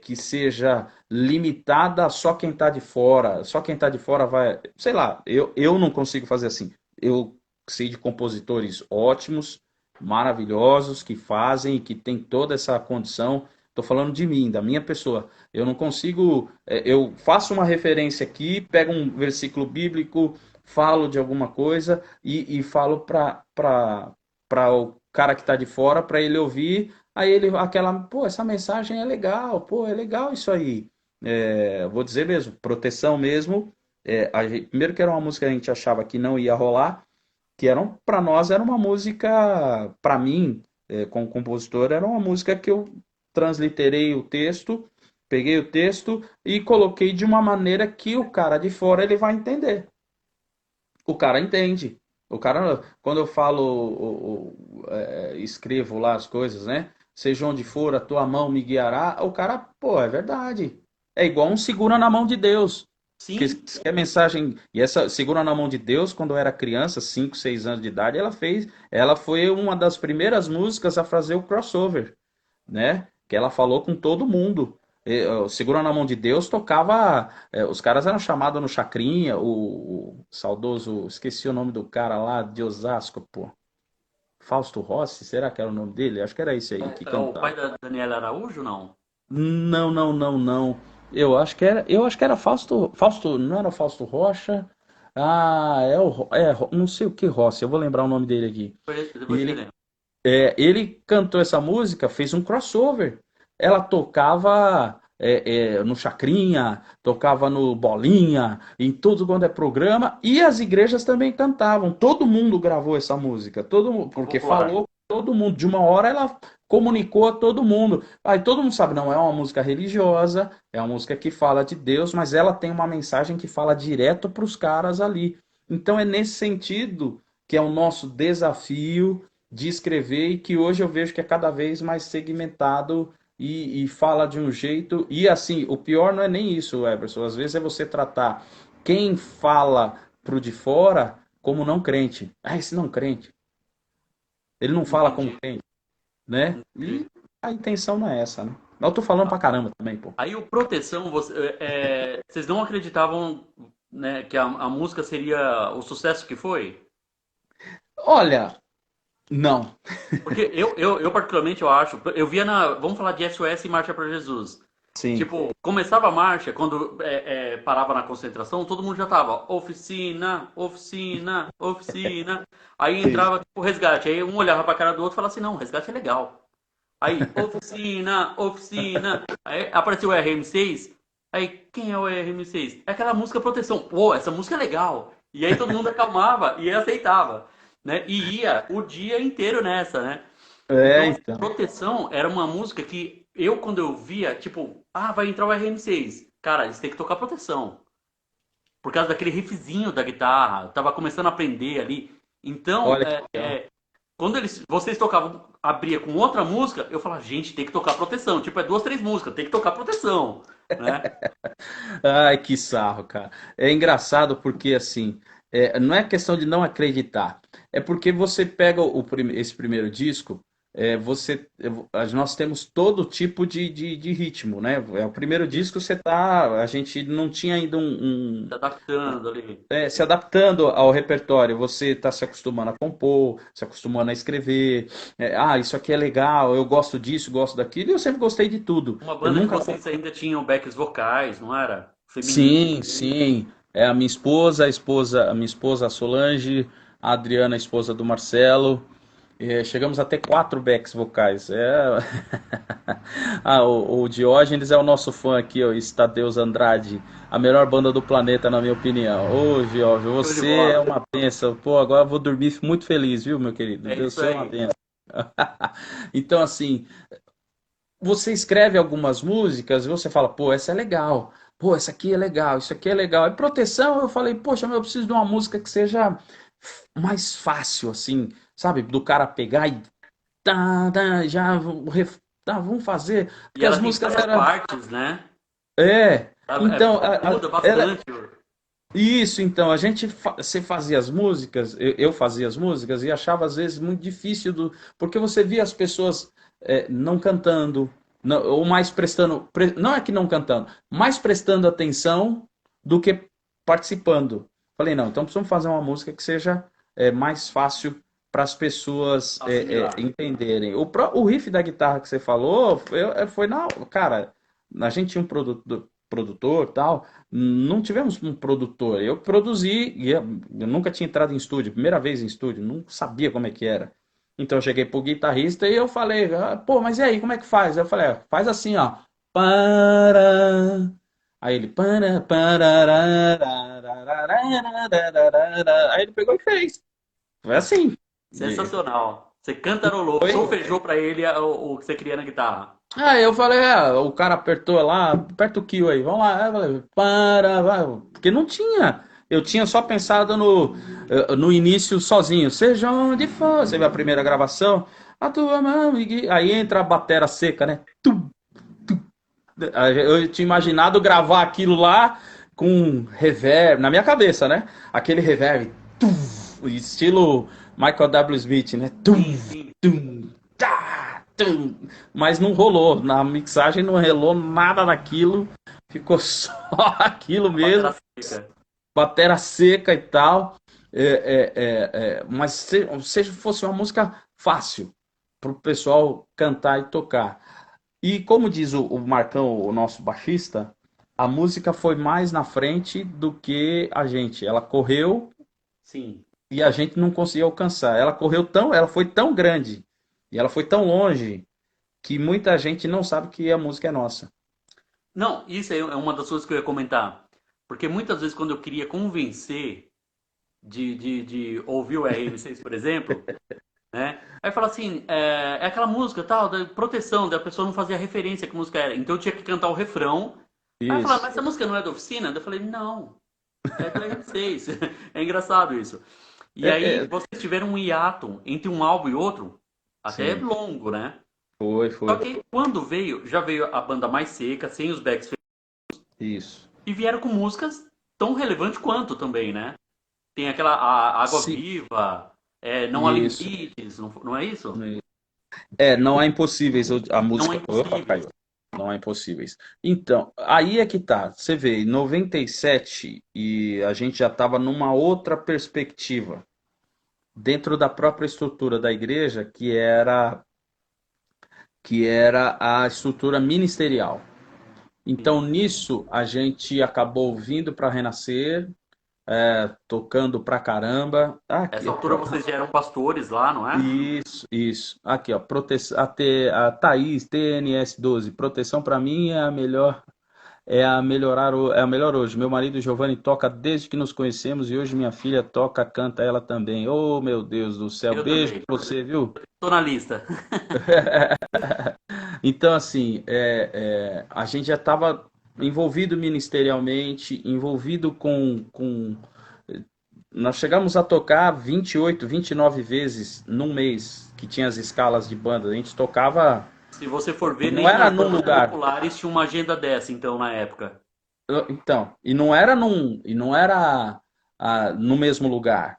que seja limitada a só quem está de fora. Só quem está de fora vai. Sei lá, eu não consigo fazer assim. Eu sei de compositores ótimos, maravilhosos, que fazem e que tem toda essa condição. Estou falando de mim, da minha pessoa. Eu não consigo. Eu faço uma referência aqui, pego um versículo bíblico, falo de alguma coisa e falo para o cara que está de fora, para ele ouvir, aí ele, pô, essa mensagem é legal, pô, é legal isso aí. Vou dizer mesmo, proteção mesmo. Primeiro que era uma música que a gente achava que não ia rolar, que para nós era uma música, para mim, como compositor, era uma música que eu transliterei o texto, peguei o texto e coloquei de uma maneira que o cara de fora ele vai entender. O cara entende. O cara, quando eu falo, escrevo lá as coisas, né? Seja onde for, a tua mão me guiará. O cara, pô, é verdade. É igual um segura na mão de Deus. Sim, Que a mensagem. E essa segura na mão de Deus, quando eu era criança, 5 6 anos de idade, ela foi uma das primeiras músicas a fazer o crossover, né? Que ela falou com todo mundo. Segura na mão de Deus tocava. Os caras eram chamados no Chacrinha, o saudoso, esqueci o nome do cara lá de Osasco, pô. Fausto Rossi, será que era o nome dele? Acho que era esse aí que é o pai cantava. da Daniela Araújo, não? Não, não, não, não. Eu acho que era Fausto, não era Fausto Rocha? Ah, não sei o que Rossi, eu vou lembrar o nome dele aqui. E Depois você lembra. ele cantou essa música, fez um crossover. Ela tocava no Chacrinha, tocava no Bolinha, em tudo quanto é programa, e as igrejas também cantavam. Todo mundo gravou essa música, porque Popular. falou com todo mundo. De uma hora ela comunicou a todo mundo. Aí todo mundo sabe, não é uma música religiosa, é uma música que fala de Deus, mas ela tem uma mensagem que fala direto para os caras ali. Então é nesse sentido que é o nosso desafio de escrever e que hoje eu vejo que é cada vez mais segmentado e fala de um jeito. E assim, o pior não é nem isso, Everson. Às vezes é você tratar quem fala pro de fora como não crente. Ah, esse não crente. Ele não fala como Entendi. crente, né? E Entendi. a intenção não é essa, né? Eu tô falando pra caramba também, pô. Aí o Proteção, vocês não acreditavam, né, que a música seria o sucesso que foi? Olha, não. Porque eu particularmente, eu acho, eu via vamos falar de SOS e Marcha para Jesus. Sim. Tipo, começava a marcha, quando parava na concentração, todo mundo já tava, oficina, oficina, oficina. Aí Sim. entrava, tipo, resgate. Aí um olhava pra cara do outro e falava assim, não, resgate é legal. Aí, oficina, oficina. Aí apareceu o RM6. Aí, quem é o RM6? É aquela música Proteção. Pô, essa música é legal. E aí todo mundo acalmava e aceitava, né? E ia o dia inteiro nessa, né? Então, assim, Então. Proteção era uma música que eu, quando eu via, tipo, vai entrar o RM6. Cara, eles têm que tocar Proteção. Por causa daquele riffzinho da guitarra. Eu tava começando a aprender ali. Então, Olha que legal. quando vocês tocavam, abria com outra música, eu falava, gente, tem que tocar proteção. Tipo, é 2, 3 músicas, tem que tocar proteção, né? Ai, que sarro, cara. É engraçado porque, assim, não é questão de não acreditar. É porque você pega esse primeiro disco, nós temos todo tipo de ritmo, né? É o primeiro disco, a gente não tinha ainda Se adaptando ali. se adaptando ao repertório, você está se acostumando a compor, se acostumando a escrever. Isso aqui é legal, eu gosto disso, gosto daquilo, e eu sempre gostei de tudo. Uma Eu banda que nunca. vocês ainda tinham backs vocais, não era? Feminino. Sim, sim. É a minha esposa, a Solange, a Adriana, a esposa do Marcelo. Chegamos a ter 4 backs vocais. O Diógenes é o nosso fã aqui, ó, Estadeus Andrade, a melhor banda do planeta, na minha opinião. Ô, Diógenes, Show de você é bola. uma bênção. Pô, agora eu vou dormir muito feliz, viu, meu querido? É isso Você é uma aí. bênção. Então, assim, você escreve algumas músicas e você fala, pô, essa é legal, pô, essa aqui é legal, isso aqui é legal. E proteção, eu falei, poxa, mas eu preciso de uma música que seja mais fácil, assim, sabe? Do cara pegar e já vamos fazer, E porque as ela tem músicas várias eram. partes, né? Então, Muda ela, bastante. isso, então, você fazia as músicas, eu fazia as músicas e achava às vezes muito difícil, porque você via as pessoas não cantando, ou mais prestando, não é que não cantando, mais prestando atenção do que participando. Falei, não, então precisamos fazer uma música que seja mais fácil para as pessoas Assimilar. entenderem. O riff da guitarra que você falou cara, a gente tinha um produtor tal. Não tivemos um produtor. Eu produzi, eu nunca tinha entrado em estúdio, primeira vez em estúdio, não sabia como é que era. Então eu cheguei pro guitarrista e eu falei, pô, mas e aí, como é que faz? Eu falei, faz assim, ó. Para. Aí ele. Aí ele pegou e fez. Foi assim. Sensacional. Você cantarolou, Foi. solfejou pra ele o que você queria na guitarra. Aí eu falei, o cara apertou lá, aperta o kill aí, vamos lá. Aí eu falei, vai. Porque não tinha. Eu tinha só pensado no início sozinho. Seja onde for. Você vê a primeira gravação, a tua mão me guia. Aí entra a batera seca, né? Aí eu tinha imaginado gravar aquilo lá com reverb, na minha cabeça, né? Aquele reverb, estilo Michael W. Smith, né? Sim, sim. Mas não rolou. Na mixagem não rolou nada daquilo. Ficou só aquilo A mesmo. bateria seca. Batera seca e tal. Mas se fosse uma música fácil para o pessoal cantar e tocar. E como diz o Marcão, o nosso baixista, a música foi mais na frente do que a gente. Ela correu Sim. e a gente não conseguiu alcançar. Ela foi tão grande e ela foi tão longe que muita gente não sabe que a música é nossa. Não, isso aí é uma das coisas que eu ia comentar. Porque muitas vezes quando eu queria convencer de ouvir o RM6, por exemplo, né? Aí fala assim, é aquela música tal, da proteção, da pessoa não fazia referência que música era. Então eu tinha que cantar o refrão. Aí eu falava, Isso, mas essa música não é da oficina? Daí eu falei, não, é do RM6. É engraçado isso. E é, aí é, vocês tiveram um hiato entre um álbum e outro, até sim, longo, né? Só foi, que quando veio, já veio a banda mais seca, sem os backs, isso. e vieram com músicas tão relevantes quanto também, né? Tem aquela Água Sim, Viva, Não Há isso. Limites, não é isso? Não há impossíveis a Não é música. Opa, impossível. caiu. Não há impossíveis. Então, aí é que tá. Você vê, em 97 e a gente já estava numa outra perspectiva dentro da própria estrutura da igreja, que era a estrutura ministerial. Então, Sim. nisso, a gente acabou vindo para Renascer, tocando pra caramba. Aqui, Essa altura vocês já eram pastores lá, não é? isso. Aqui, ó, a Thaís, TNS12. Proteção para mim é a melhor hoje. Meu marido Giovanni toca desde que nos conhecemos e hoje minha filha toca, canta ela também. Oh, meu Deus do céu. Eu Beijo também. pra você, viu? Tô na lista. Então, assim, a gente já estava envolvido ministerialmente, envolvido com nós chegamos a tocar 28, 29 vezes num mês, que tinha as escalas de banda. A gente tocava, Se você for ver, não nem era nas num bandas lugar. populares tinha uma agenda dessa, então, na época. Então, e não era no mesmo lugar.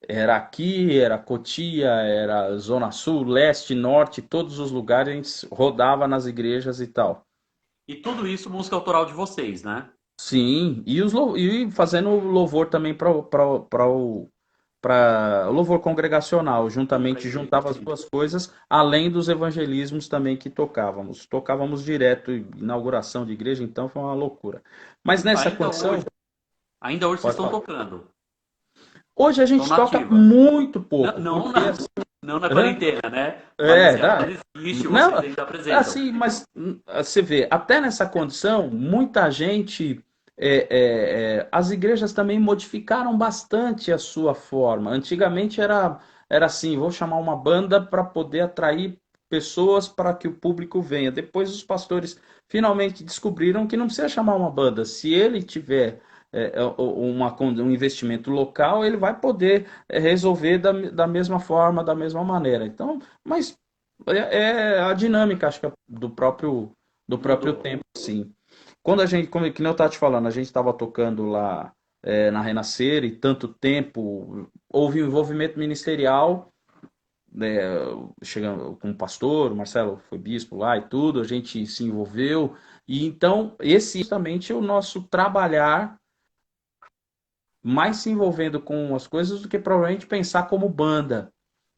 Era aqui, era Cotia, era Zona Sul, Leste, Norte, todos os lugares a gente rodava nas igrejas e tal. E tudo isso música autoral de vocês, né? Sim, e fazendo louvor também para o louvor congregacional, Pra juntamente igreja, juntava as sim. duas coisas, além dos evangelismos também que tocávamos. Tocávamos direto, inauguração de igreja, então foi uma loucura. Mas nessa Ainda condição, hoje, ainda hoje vocês pode estão falar. tocando. Hoje a Estão gente toca nativa. muito Não, pouco, não porque na, assim, não na hã? quarentena, né? Mas É, assim, a dá. banda existe, Não, vocês ainda apresentam. assim, mas você vê, até nessa condição, muita gente, as igrejas também modificaram bastante a sua forma. Antigamente era assim, vou chamar uma banda para poder atrair pessoas para que o público venha. Depois os pastores finalmente descobriram que não precisa chamar uma banda. Se ele tiver um investimento local, ele vai poder resolver da mesma forma, da mesma maneira. Então, mas é a dinâmica, acho que do próprio Mudou. tempo, sim. Quando a gente, como que nem eu estava te falando, a gente estava tocando lá na Renascer e tanto tempo, houve um envolvimento ministerial, né, chegando com o pastor, o Marcelo foi bispo lá e tudo, a gente se envolveu, e então esse é justamente o nosso trabalhar mais se envolvendo com as coisas do que provavelmente pensar como banda.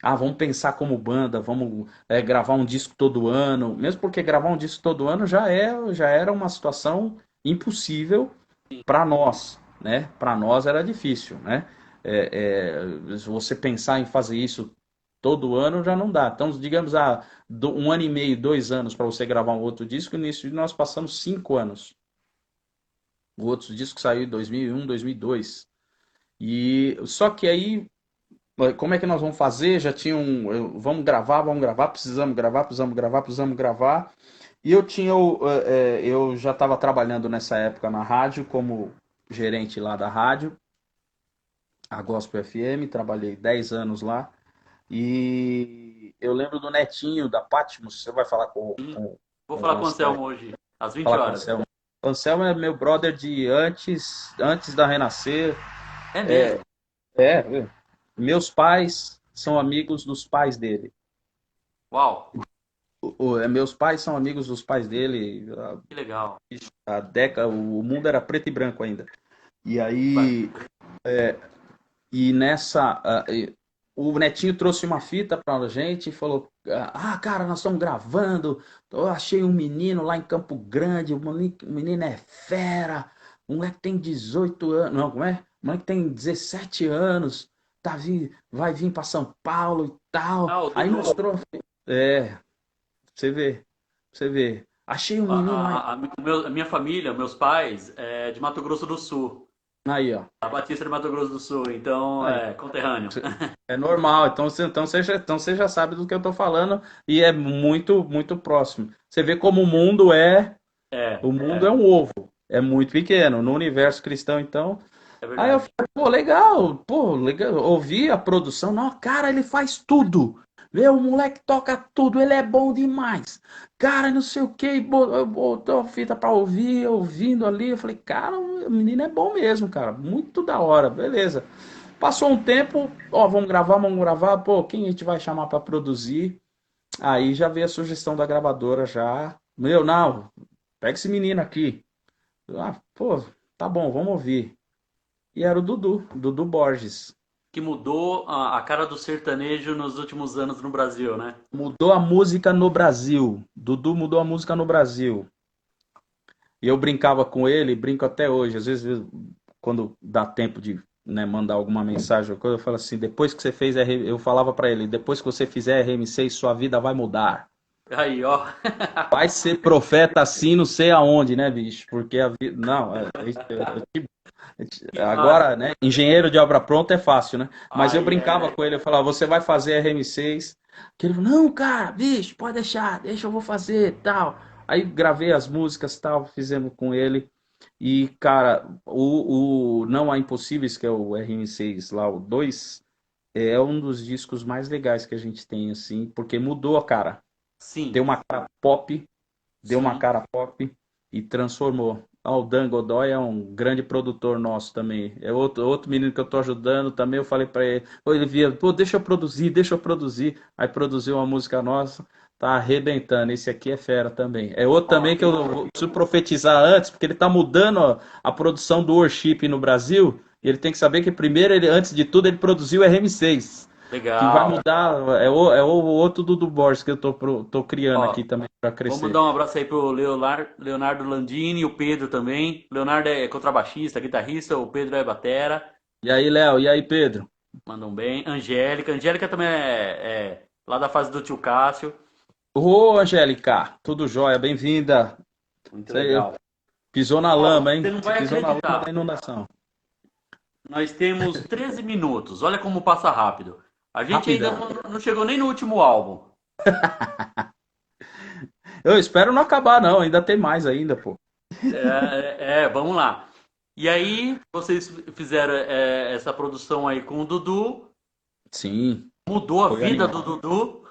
Ah, vamos pensar como banda, vamos gravar um disco todo ano, mesmo porque gravar um disco todo ano já era uma situação impossível para nós, né? Para nós era difícil, né? Se você pensar em fazer isso todo ano já não dá. Então, digamos, 1 ano e meio, 2 anos para você gravar um outro disco, nisso nós passamos 5 anos. O outro disco saiu em 2001, 2002. E só que aí, como é que nós vamos fazer? Já tinha vamos gravar, precisamos gravar, precisamos gravar, precisamos gravar. E eu já estava trabalhando nessa época na rádio como gerente lá da rádio, a Gospel FM, trabalhei 10 anos lá. E eu lembro do Netinho, da Patmos, você vai falar com, Sim. com, Vou com o falar com o Anselmo, Anselmo hoje, às 20 falar com o horas. Anselmo. O Anselmo é meu brother de antes da Renascer. É mesmo. É, meus pais são amigos dos pais dele. Uau, Meus pais são amigos dos pais dele. que legal. A década, o mundo era preto e branco ainda. E Vai. aí, e nessa, o Netinho trouxe uma fita pra gente e falou: Ah, cara, nós estamos gravando. Eu achei um menino lá em Campo Grande. O menino é fera. O moleque tem 18 anos. Não, como é? O moleque tem 17 anos. Vai vir para São Paulo e tal. Ah, o Aí Dudu. mostrou. É, você vê. Você vê. Achei um menino lá. A minha família, meus pais, é de Mato Grosso do Sul. Aí, ó. A Batista de Mato Grosso do Sul, então Aí. é conterrâneo. É normal, então você já sabe do que eu estou falando e é muito, muito próximo. Você vê como É, o mundo é um ovo, é muito pequeno. No universo cristão, então. é Aí eu verdade. falei, pô, legal, ouvi a produção, não, cara, ele faz tudo. Meu, o moleque toca tudo, ele é bom demais. Cara, não sei o que, botou a fita pra ouvir, ouvindo ali. Eu falei, cara, o menino é bom mesmo, cara, muito da hora, beleza. Passou um tempo, ó, vamos gravar, pô, quem a gente vai chamar para produzir? Aí já veio a sugestão da gravadora já. Meu, não, pega esse menino aqui. Ah, pô, tá bom, vamos ouvir. E era o Dudu Borges. Que mudou a cara do sertanejo nos últimos anos no Brasil, né? Mudou a música no Brasil. Dudu mudou a música no Brasil. E eu brincava com ele, brinco até hoje. Às vezes, quando dá tempo de, né, mandar alguma mensagem, eu falo assim, depois que você fez eu falava para ele, depois que você fizer RM6, sua vida vai mudar. Aí, ó. Vai ser profeta assim, não sei aonde, né, bicho? Porque a vida. Não, Que agora, massa. né? Engenheiro de obra pronta é fácil, né? Mas eu Aí brincava é. com ele, eu falava, você vai fazer RM6. Que ele falou, não, cara, bicho, pode deixar, deixa eu vou fazer, tal. Aí gravei as músicas, tal, fizemos com ele. E, cara, o Não Há Impossíveis, que é o RM6 lá, o 2 é um dos discos mais legais que a gente tem, assim, porque mudou a cara. Deu Sim, uma cara pop, deu uma sim. cara pop e transformou. Ah, o Dan Godoy é um grande produtor nosso também. É outro menino que eu tô ajudando também. Eu falei pra ele, pô, ele via, pô, deixa eu produzir, deixa eu produzir. Aí produziu uma música nossa, tá arrebentando. Esse aqui é fera também. É outro Ó, também que eu preciso profetizar antes, porque ele tá mudando ó, a produção do worship no Brasil. E ele tem que saber que primeiro, ele, antes de tudo, ele produziu o RM6 que vai legal. mudar. É o outro do Borges que eu tô criando aqui Ó, também para vamos crescer. dar um abraço aí pro Leonardo Landini, o Pedro também. Leonardo é contrabaixista, guitarrista, o Pedro é batera. E aí, Léo? E aí, Pedro? Mandam bem. Angélica. Angélica também é lá da fase do tio Cássio. Ô, Angélica, tudo jóia, bem-vinda. Muito Isso aí, legal. pisou na Ó, lama, você hein? não Você vai pisou na lama acreditar. da inundação. Nós temos 13 minutos. Olha como passa rápido. A gente ainda Rapidão. não chegou nem no último álbum. Eu espero não acabar, não. Ainda tem mais ainda, pô. Vamos lá. E aí, vocês fizeram essa produção aí com o Dudu. Sim, Mudou a foi vida animal. do Dudu.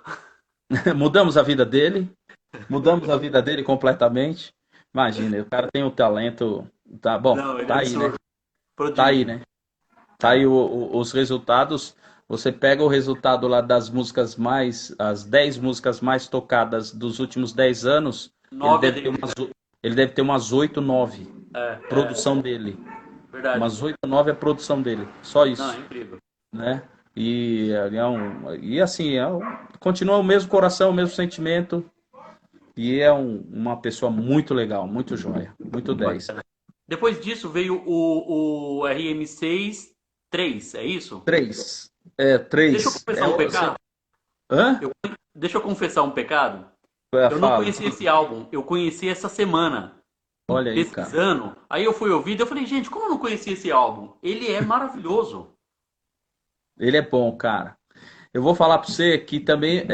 Mudamos a vida dele. Mudamos a vida dele completamente. Imagina, o cara tem o talento. Tá bom, Não, ele é tá aí, né? absurdo. Tá aí, Prodígio. né? Tá aí os resultados. Você pega o resultado lá das músicas mais, as 10 músicas mais tocadas dos últimos 10 anos, ele 9 é deve ter dele. umas, ele deve ter umas 8, 9 É, produção dele. verdade. Umas 8, 9 é produção dele. Só Não, é isso, incrível. né? E assim, continua o mesmo coração, o mesmo sentimento. E é uma pessoa muito legal, muito joia, muito 10. Bacana. Depois disso veio o RM6 3, é isso? 3. Deixa eu 3. confessar um pecado. Hã? Eu- Deixa eu confessar um pecado. Eu não Fala. conheci esse álbum, eu conheci essa semana, Olha aí, cara. pesquisando. Aí eu fui ouvir, eu falei, gente, como eu não conheci esse álbum? Ele é maravilhoso. Ele é bom, cara. Eu vou falar para você que também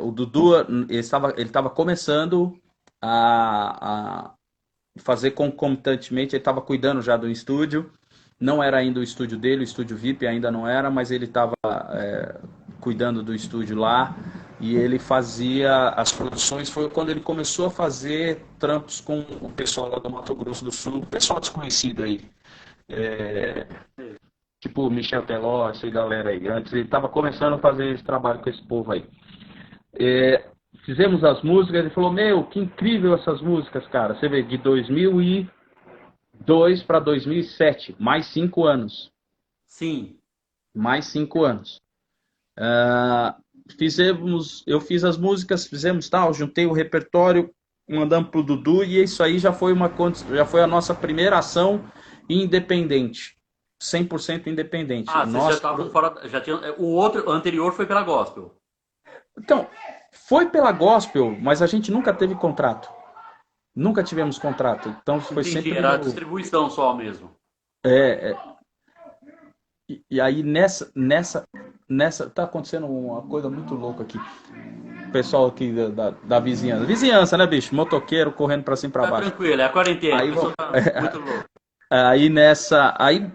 o Dudu, ele estava começando a fazer concomitantemente, ele estava cuidando já do estúdio, não era ainda o estúdio dele, o estúdio VIP ainda não era, mas ele estava cuidando do estúdio lá e ele fazia as produções, foi quando ele começou a fazer trampos com o pessoal lá do Mato Grosso do Sul, pessoal desconhecido aí. É, tipo Michel Teló, essa galera aí. Antes ele estava começando a fazer esse trabalho com esse povo aí. Fizemos as músicas, ele falou, meu, que incrível essas músicas, cara. Você vê, de 2002 para 2007, mais 5 anos. Sim. Mais 5 anos. Ah, eu fiz as músicas, fizemos tal, juntei o repertório, mandamos pro Dudu e isso aí já foi a nossa primeira ação independente. 100% independente. Ah, vocês já estavam fora. Já tinha, o outro o anterior foi pela Gospel. Então, foi pela Gospel, mas a gente nunca teve contrato. Nunca tivemos contrato. Então foi Entendi, sempre era a no. distribuição só mesmo. É, e aí nessa. Tá acontecendo uma coisa muito louca aqui. O pessoal aqui da vizinhança. Vizinhança, né, bicho? Motoqueiro correndo pra cima e pra Tá baixo. tranquilo, é a quarentena, a Aí, pessoa tá muito louca. aí nessa. Aí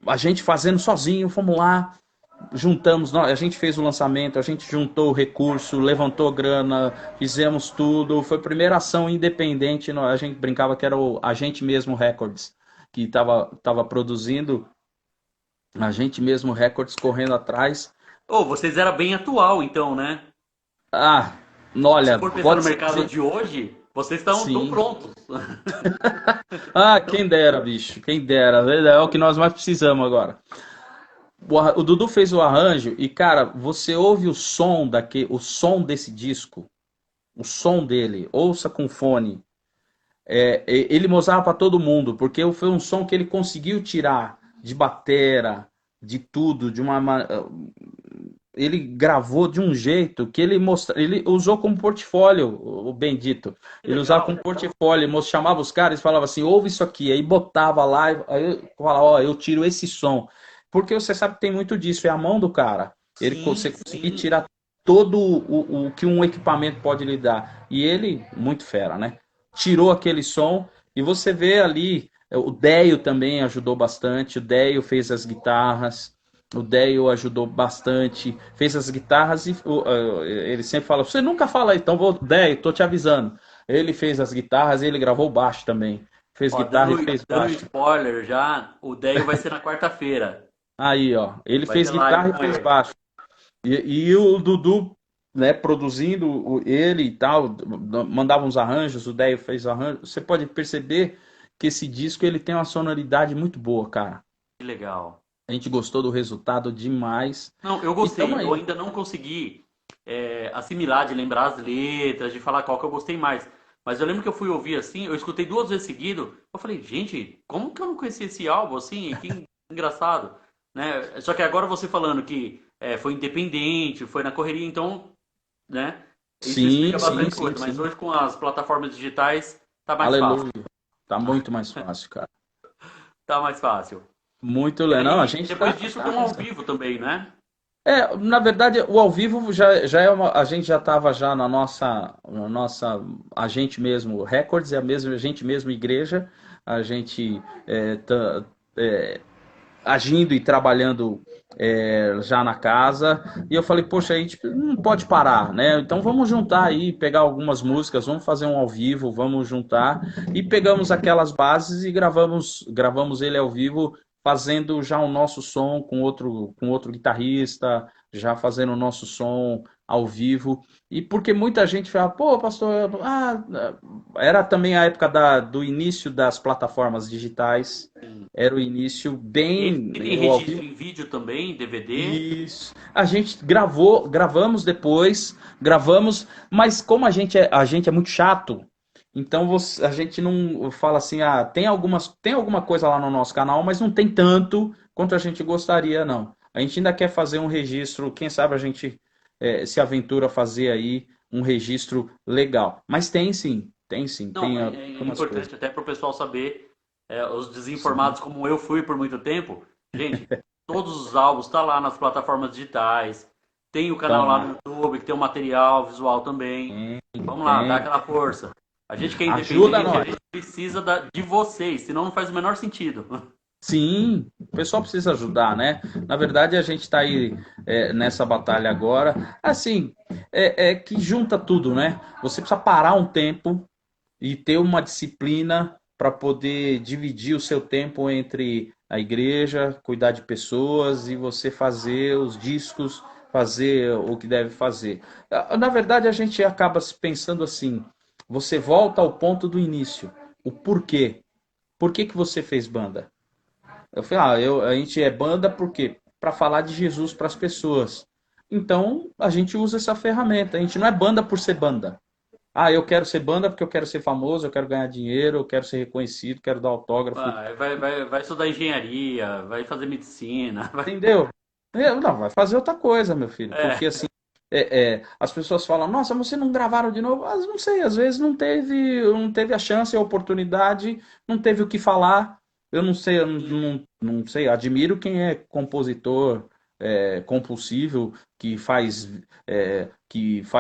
a gente fazendo sozinho, fomos lá. Juntamos, a gente fez o lançamento, a gente juntou o recurso, levantou grana, fizemos tudo. Foi a primeira ação independente. A gente brincava que era a gente mesmo Records que tava produzindo, a gente mesmo Records correndo atrás. Ô, vocês eram bem atual, então, né? Ah, Se olha, for pensar no pode ser mercado de hoje, vocês estão sim. prontos. Ah, quem dera, bicho, quem dera. É o que nós mais precisamos agora. O Dudu fez o arranjo e, cara, você ouve o som desse disco, o som dele, ouça com fone. Ele mostrava para todo mundo, porque foi um som que ele conseguiu tirar de batera, de tudo, ele gravou de um jeito que ele usou como portfólio, o bendito. Que Ele usava legal. como portfólio, chamava os caras e falava assim, ouve isso aqui, aí botava lá, aí eu falava, ó, eu tiro esse som. Porque você sabe que tem muito disso, é a mão do cara. Você Sim, conseguir sim. tirar todo o que um equipamento pode lhe dar. E ele, muito fera, né? Tirou aquele som E você vê ali, o Déio também ajudou bastante, o Déio fez as guitarras, o Déio ajudou bastante, fez as guitarras e ele sempre fala, você nunca fala, então vou, Déio, tô te avisando. Ele fez as guitarras e ele gravou o baixo também. Fez Ó, guitarra e fez dando baixo. spoiler já, o Deio vai ser na quarta-feira. Aí, ó, ele Vai fez ter live guitarra e com fez ele. baixo. E o Dudu, né, produzindo ele e tal, mandava uns arranjos, o Déio fez arranjos. Você pode perceber que esse disco ele tem uma sonoridade muito boa, cara. Que legal. A gente gostou do resultado demais. Não, eu E tamo gostei. Eu aí. ainda não consegui assimilar, de lembrar as letras, de falar qual que eu gostei mais. Mas eu lembro que eu fui ouvir assim, eu escutei 2 vezes seguido. Eu falei, gente, como que eu não conhecia esse álbum assim? Que engraçado, né? Só que agora você falando que foi independente, foi na correria, então, né? Isso Sim, explica sim, bastante sim, coisa. Mas sim. hoje com as plataformas digitais tá mais fácil. Aleluia. Tá muito mais fácil, cara. Tá mais fácil. Muito E legal. Não, a aí, gente depois tá, disso tá tem um ao nessa. vivo também, né? Na verdade, o ao vivo já é uma. A gente já estava já na nossa, a gente mesmo, Records, é a gente mesmo, igreja, a gente tá agindo e trabalhando já na casa. E eu falei, poxa, a gente não pode parar, né? Então vamos juntar aí, pegar algumas músicas, vamos fazer um ao vivo, vamos juntar. E pegamos aquelas bases e gravamos ele ao vivo, fazendo já o nosso som com outro guitarrista, já fazendo o nosso som ao vivo. E porque muita gente fala, pô, pastor, era também a época do início das plataformas digitais. Era o início Esse bem tem o ao registro vivo. em vídeo também, DVD. Isso. A gente gravamos depois, gravamos, mas como a gente é muito chato, então a gente não fala assim, tem alguma coisa lá no nosso canal, mas não tem tanto quanto a gente gostaria, não. A gente ainda quer fazer um registro, quem sabe a gente se aventura a fazer aí um registro legal. Mas tem sim, tem sim, Não, tem é algumas coisas. importante até para o pessoal saber, os Sim. desinformados como eu fui por muito tempo. Gente, todos os álbuns tá lá nas plataformas digitais. Tem o canal Então lá lá, no YouTube que tem o material visual tambem. tem, Vamos lá, dá tem. aquela força. A gente que é Ajuda independente, a nós. gente precisa de vocês, senão não faz o menor sentido. Sim, o pessoal precisa ajudar, né? Na verdade, a gente está aí nessa batalha agora. Assim, que junta tudo, né? Você precisa parar um tempo e ter uma disciplina para poder dividir o seu tempo entre a igreja, cuidar de pessoas e você fazer os discos, fazer o que deve fazer. Na verdade, a gente acaba se pensando assim: você volta ao ponto do início. O porquê? Por que que você fez banda? Eu falei, a gente é banda por quê? Para falar de Jesus para as pessoas. Então, a gente usa essa ferramenta. A gente não é banda por ser banda. Eu quero ser banda porque eu quero ser famoso, eu quero ganhar dinheiro, eu quero ser reconhecido, quero dar autógrafo. Vai estudar engenharia, vai fazer medicina. Entendeu? Não, vai fazer outra coisa, meu filho. É, Porque assim, as pessoas falam, nossa, você não gravaram de novo? Não sei, às vezes não teve a chance, a oportunidade, não teve o que falar. Eu não sei, eu não sei, admiro quem é compositor compulsivo, que faz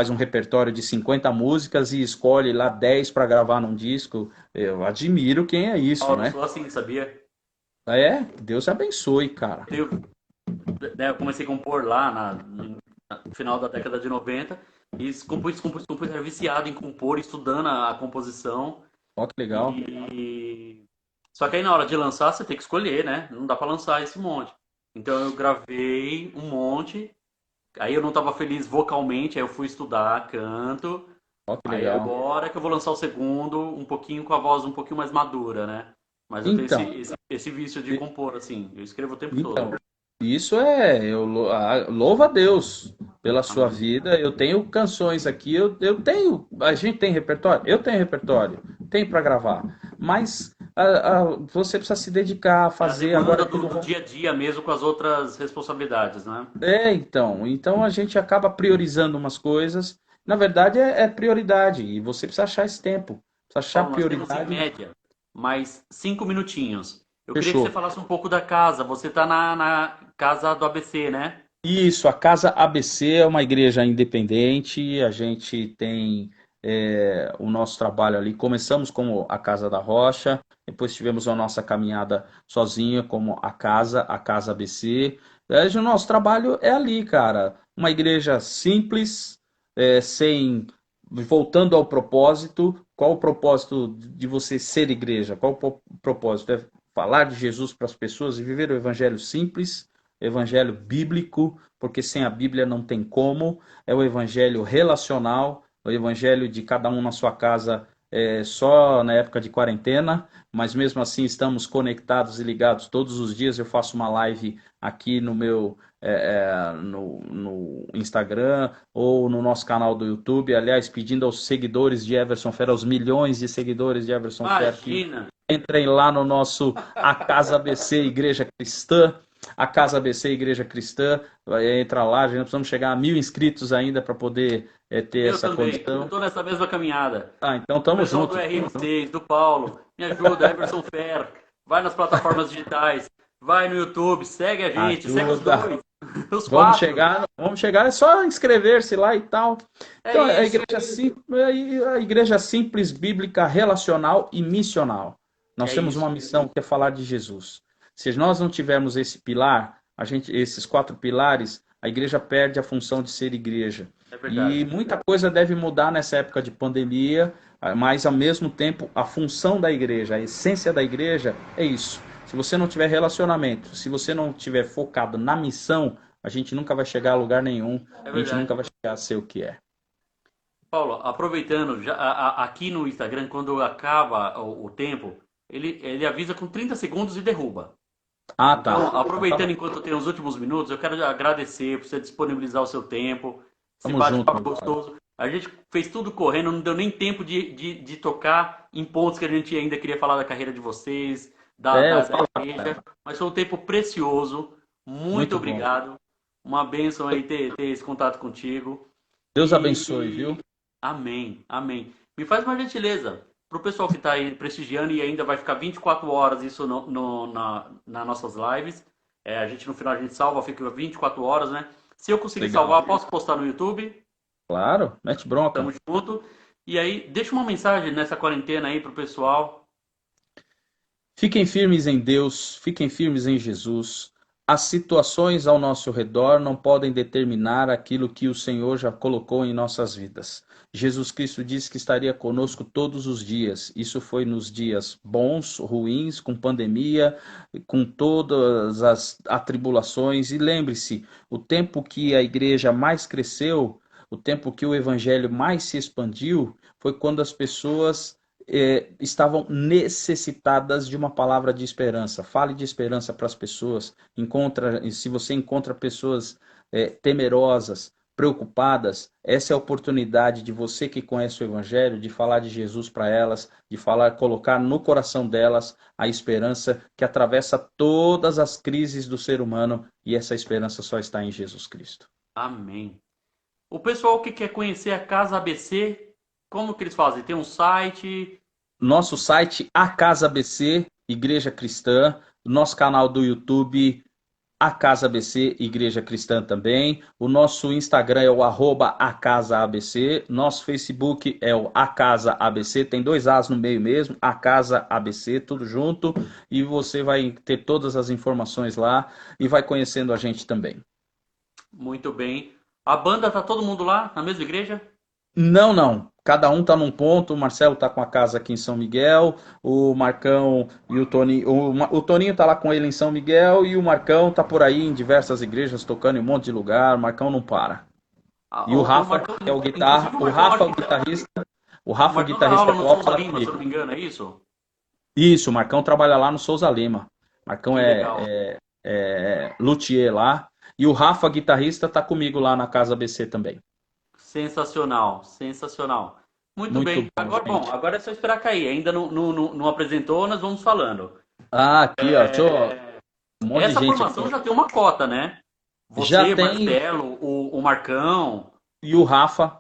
um repertório de 50 músicas e escolhe lá 10 para gravar num disco. Eu admiro quem é isso, Paulo, né? sou assim, sabia? Deus abençoe, cara. Eu comecei a compor lá no final da década de 90 e compus, era viciado em compor, estudando a composição Ó, que legal. e só que aí na hora de lançar você tem que escolher, né? Não dá pra lançar esse monte. Então eu gravei um monte, aí eu não tava feliz vocalmente, aí eu fui estudar canto. Ó, que Aí legal. agora que eu vou lançar o segundo, um pouquinho com a voz um pouquinho mais madura, né? Mas eu tenho esse, Então, esse, esse vício de e- compor, assim. Eu escrevo o tempo todo. então, isso eu louvo a Deus pela sua Amém. vida. Eu tenho canções aqui, a gente tem repertório? Eu tenho repertório, tem para gravar. Mas você precisa se dedicar a É a fazer agora demanda é do, tudo. do dia a dia mesmo com as outras responsabilidades, né? Então a gente acaba priorizando umas coisas. Na verdade é prioridade e você precisa achar esse tempo, precisa achar Paulo, nós temos em prioridade. média mais 5 minutinhos. Eu queria que você Fechou. falasse um pouco da casa. Você está na casa do ABC, né? Isso, a Casa ABC é uma igreja independente, a gente tem. o nosso trabalho ali. Começamos como a Casa da Rocha, depois tivemos a nossa caminhada sozinha como a Casa ABC. O nosso trabalho é ali, cara. Uma igreja simples, sem voltando ao propósito. Qual o propósito de você ser igreja? Qual o propósito? É falar de Jesus para as pessoas e viver o evangelho simples, evangelho bíblico, porque sem a Bíblia não tem como. É o evangelho relacional, o evangelho de cada um na sua casa, só na época de quarentena, mas mesmo assim estamos conectados e ligados todos os dias. Eu faço uma live aqui no meu no Instagram ou no nosso canal do YouTube. Aliás, pedindo aos seguidores de Everson Fera, aos milhões de seguidores de Everson Fera, que Imagina! entrem lá no nosso A Casa ABC Igreja Cristã. A Casa ABC Igreja Cristã, entra lá, já precisamos chegar a 1.000 inscritos ainda para poder ter Eu essa também. Eu condição. estou nessa mesma caminhada. Ah, então O tamo pessoal do junto. RM6, do Paulo, me ajuda, Everson Fer. Vai nas plataformas digitais, vai no YouTube, segue a gente, segue os Ajuda. dois, os quatro. Vamos chegar, é só inscrever-se lá e tal. É Então, isso. a igreja simples, bíblica, relacional e missional. Nós É temos uma isso. missão que é falar de Jesus. Se nós não tivermos esse pilar, esses 4 pilares, a igreja perde a função de ser igreja. É verdade. E muita coisa deve mudar nessa época de pandemia, mas ao mesmo tempo a função da igreja, a essência da igreja é isso. Se você não tiver relacionamento, se você não tiver focado na missão, a gente nunca vai chegar a lugar nenhum, É a gente verdade. nunca vai chegar a ser o que é. Paulo, aproveitando, aqui no Instagram, quando acaba o tempo, ele avisa com 30 segundos e derruba. Ah, Então, tá. aproveitando enquanto tem os últimos minutos, eu quero agradecer por você disponibilizar o seu tempo, esse Tamo junto, bate-papo meu pai. gostoso. A gente fez tudo correndo, não deu nem tempo de tocar em pontos que a gente ainda queria falar da carreira de vocês, Eu da falo, igreja, mas foi um tempo precioso. Muito muito bom. obrigado. Uma bênção aí ter esse contato contigo. Deus abençoe, viu? E amém, amém. Me faz uma gentileza, para o pessoal que está aí prestigiando e ainda vai ficar 24 horas isso nas nossas lives. A gente no final a gente salva, fica 24 horas, né? Se eu conseguir Legal. salvar, posso postar no YouTube. Claro, mete Tamo bronca. junto. E aí, deixa uma mensagem nessa quarentena aí pro pessoal. Fiquem firmes em Deus, fiquem firmes em Jesus. As situações ao nosso redor não podem determinar aquilo que o Senhor já colocou em nossas vidas. Jesus Cristo disse que estaria conosco todos os dias. Isso foi nos dias bons, ruins, com pandemia, com todas as atribulações. E lembre-se, o tempo que a igreja mais cresceu, o tempo que o evangelho mais se expandiu, foi quando as pessoas estavam necessitadas de uma palavra de esperança. Fale de esperança para as pessoas. Se você encontra pessoas temerosas, preocupadas, essa é a oportunidade de você que conhece o Evangelho, de falar de Jesus para elas, de falar, colocar no coração delas a esperança que atravessa todas as crises do ser humano, e essa esperança só está em Jesus Cristo. Amém. O pessoal que quer conhecer a Casa ABC, como que eles fazem? Tem um site? Nosso site, A Casa ABC, Igreja Cristã, nosso canal do YouTube, A Casa ABC, Igreja Cristã também. O nosso Instagram é o @acasaabc. Nosso Facebook é o A Casa ABC. Tem 2 As no meio mesmo. A Casa ABC, tudo junto. E você vai ter todas as informações lá e vai conhecendo a gente também. Muito bem. A banda tá todo mundo lá na mesma igreja? Não, não. Cada um tá num ponto. O Marcelo tá com a casa aqui em São Miguel. O Marcão e o Toninho. O Toninho tá lá com ele em São Miguel. E o Marcão tá por aí em diversas igrejas, tocando em um monte de lugar. O Marcão não para. E o O Rafa, Marcão, que é o guitarra. inclusive o O Marcão, Rafa, acho o que guitarrista. O o Rafa, o Marcão dá guitarrista aula no atual, Souza tá Lima, se eu comigo. não me engano, é isso? Isso, o Marcão trabalha lá no Souza Lima. O Marcão Que legal. é luthier lá. E o Rafa, guitarrista, tá comigo lá na Casa ABC também. Sensacional, sensacional. Muito Muito bem. bom, Agora, bom, gente. agora é só esperar cair. Ainda não apresentou, nós vamos falando. Ah, aqui, ó. Deixa eu... Um monte de Essa gente formação aqui. já tem uma cota, né? Já Você, tem. Marcelo, o Marcão. E o Rafa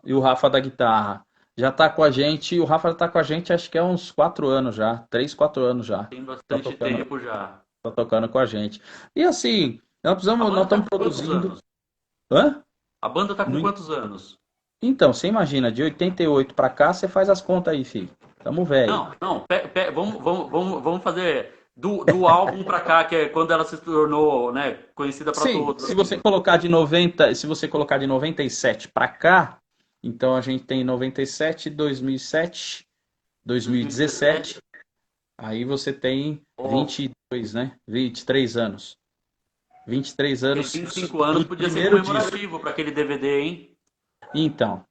da guitarra. Já tá com a gente. O Rafa tá com a gente acho que é uns 4 anos já. 3, 4 anos já. Tem Tá bastante tocando, tempo já. tá tocando com a gente. E assim, A nós banda tá estamos com quantos produzindo. anos? Hã? A banda tá com Não, quantos anos? Então, você imagina, de 88 pra cá, você faz as contas aí, filho. Tamo velho. Não, não, vamos fazer do álbum pra cá, que é quando ela se tornou, né, conhecida pra Sim, todos, se assim. você colocar de 90, se você colocar de 97 pra cá, então a gente tem 97, 2007, 2017, 2017, aí você tem oh, 22, né? 23 anos. 23 aquele anos 25 anos do podia ser primeiro disco. comemorativo para aquele DVD, hein? Então,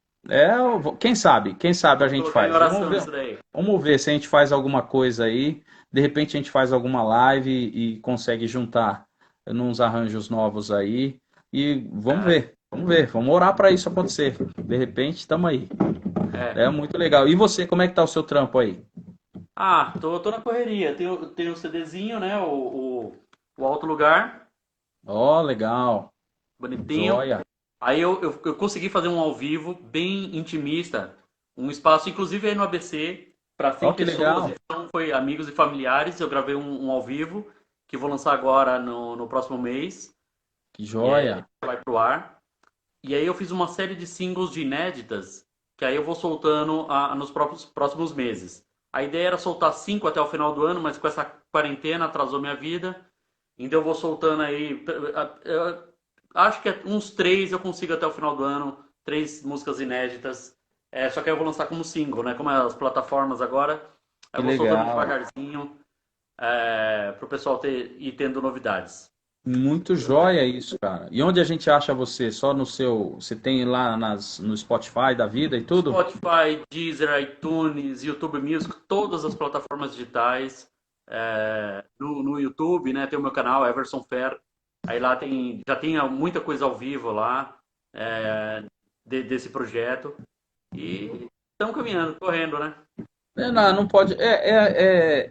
quem sabe a Vamos gente colocar em faz. oração isso daí. Vamos ver se a gente faz alguma coisa aí. De repente a gente faz alguma live e consegue juntar nos arranjos novos aí. E vamos ver, vamos orar para isso acontecer. De repente, estamos aí. É. É muito legal. E você, como é que tá o seu trampo aí? Ah, tô na correria. Tenho o CDzinho, né? O Alto Lugar, Ó, legal. bonitinho. Joia. Aí eu consegui fazer um ao vivo bem intimista. Um espaço, inclusive aí no ABC, para Ó, 100 que pessoas. legal. Então foi amigos e familiares. Eu gravei um ao vivo, que vou lançar agora no próximo mês. Que E aí joia. vai pro ar. E aí eu fiz uma série de singles de inéditas, que aí eu vou soltando nos próximos meses. A ideia era soltar 5 até o final do ano, mas com essa quarentena atrasou minha vida. Então eu vou soltando aí. Acho que uns 3 eu consigo até o final do ano. 3 músicas inéditas. Só que aí eu vou lançar como single, né? Como é as plataformas agora. Aí Que eu vou soltando legal. devagarzinho, para o pessoal ir tendo novidades. Muito joia isso, cara. E onde a gente acha você? Só no seu. Você tem lá no Spotify da vida e tudo? Spotify, Deezer, iTunes, YouTube Music, todas as plataformas digitais. No YouTube, né, tem o meu canal, Everson Fer. Aí lá já tem muita coisa ao vivo lá, desse projeto. E estamos caminhando, correndo, né? Não, não pode.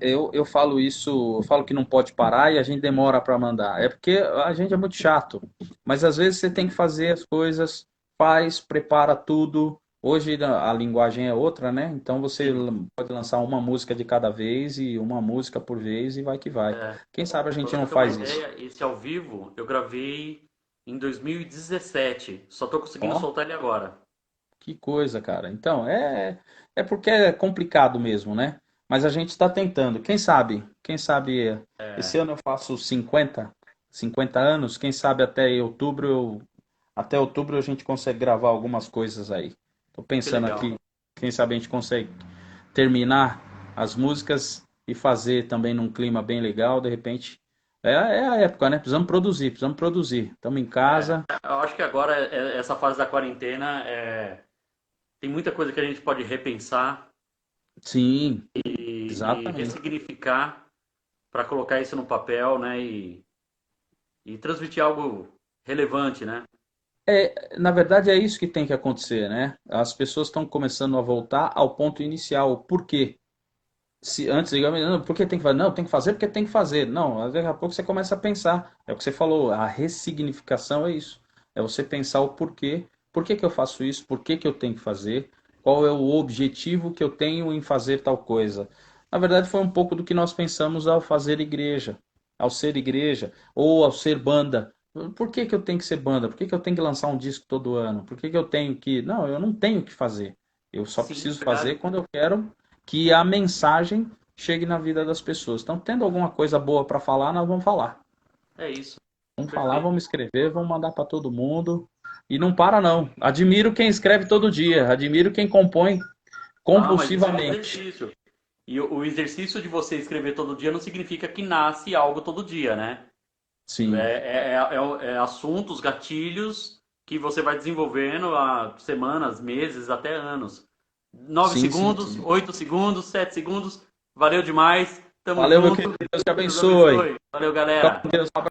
Eu falo isso, eu falo que não pode parar e a gente demora para mandar. É porque a gente é muito chato. Mas às vezes você tem que fazer as coisas, faz, prepara tudo. Hoje a linguagem é outra, né? Então você Sim. pode lançar uma música de cada vez e uma música por vez e vai que vai. Quem sabe a Para gente você não ter uma faz isso? ideia, esse ao vivo eu gravei em 2017. Só estou conseguindo Ó. soltar ele agora. Que coisa, cara. Então, é porque é complicado mesmo, né? Mas a gente está tentando. Quem sabe esse ano eu faço 50 anos, quem sabe até outubro a gente consegue gravar algumas coisas aí. Tô Que pensando legal. aqui, quem sabe a gente consegue terminar as músicas e fazer também num clima bem legal, de repente. É a época, né? Precisamos produzir. Estamos em casa. Eu acho que agora, essa fase da quarentena, tem muita coisa que a gente pode repensar Sim, e exatamente. ressignificar para colocar isso no papel, né? E transmitir algo relevante, né? Na verdade, é isso que tem que acontecer, né? As pessoas estão começando a voltar ao ponto inicial. Por quê? Se antes, digamos, não, por que tem que fazer? Não, tem que fazer porque tem que fazer. Não, daqui a pouco você começa a pensar. É o que você falou, a ressignificação é isso. É você pensar o porquê. Por que que eu faço isso? Por que que eu tenho que fazer? Qual é o objetivo que eu tenho em fazer tal coisa? Na verdade, foi um pouco do que nós pensamos ao fazer igreja, ao ser igreja, ou ao ser banda. Por que que eu tenho que ser banda? Por que que eu tenho que lançar um disco todo ano? Por que que eu tenho que. Não, eu não tenho que fazer. Eu só Sim, preciso fazer verdade. quando eu quero que a mensagem chegue na vida das pessoas. Então, tendo alguma coisa boa para falar, nós vamos falar. É isso. Vamos falar, Perfeito. vamos escrever, vamos mandar para todo mundo. E não para, não. Admiro quem escreve todo dia, admiro quem compõe Não, mas isso é um compulsivamente. exercício. E o exercício de você escrever todo dia não significa que nasce algo todo dia, né? Sim, É assuntos, gatilhos que você vai desenvolvendo há semanas, meses, até anos. nove sim, sim, segundos, sim. 8 segundos, 7 segundos. Valeu demais. Tamo Valeu, meu junto. querido. Deus te Deus abençoe. abençoe. Valeu, Fica com galera. Deus. Um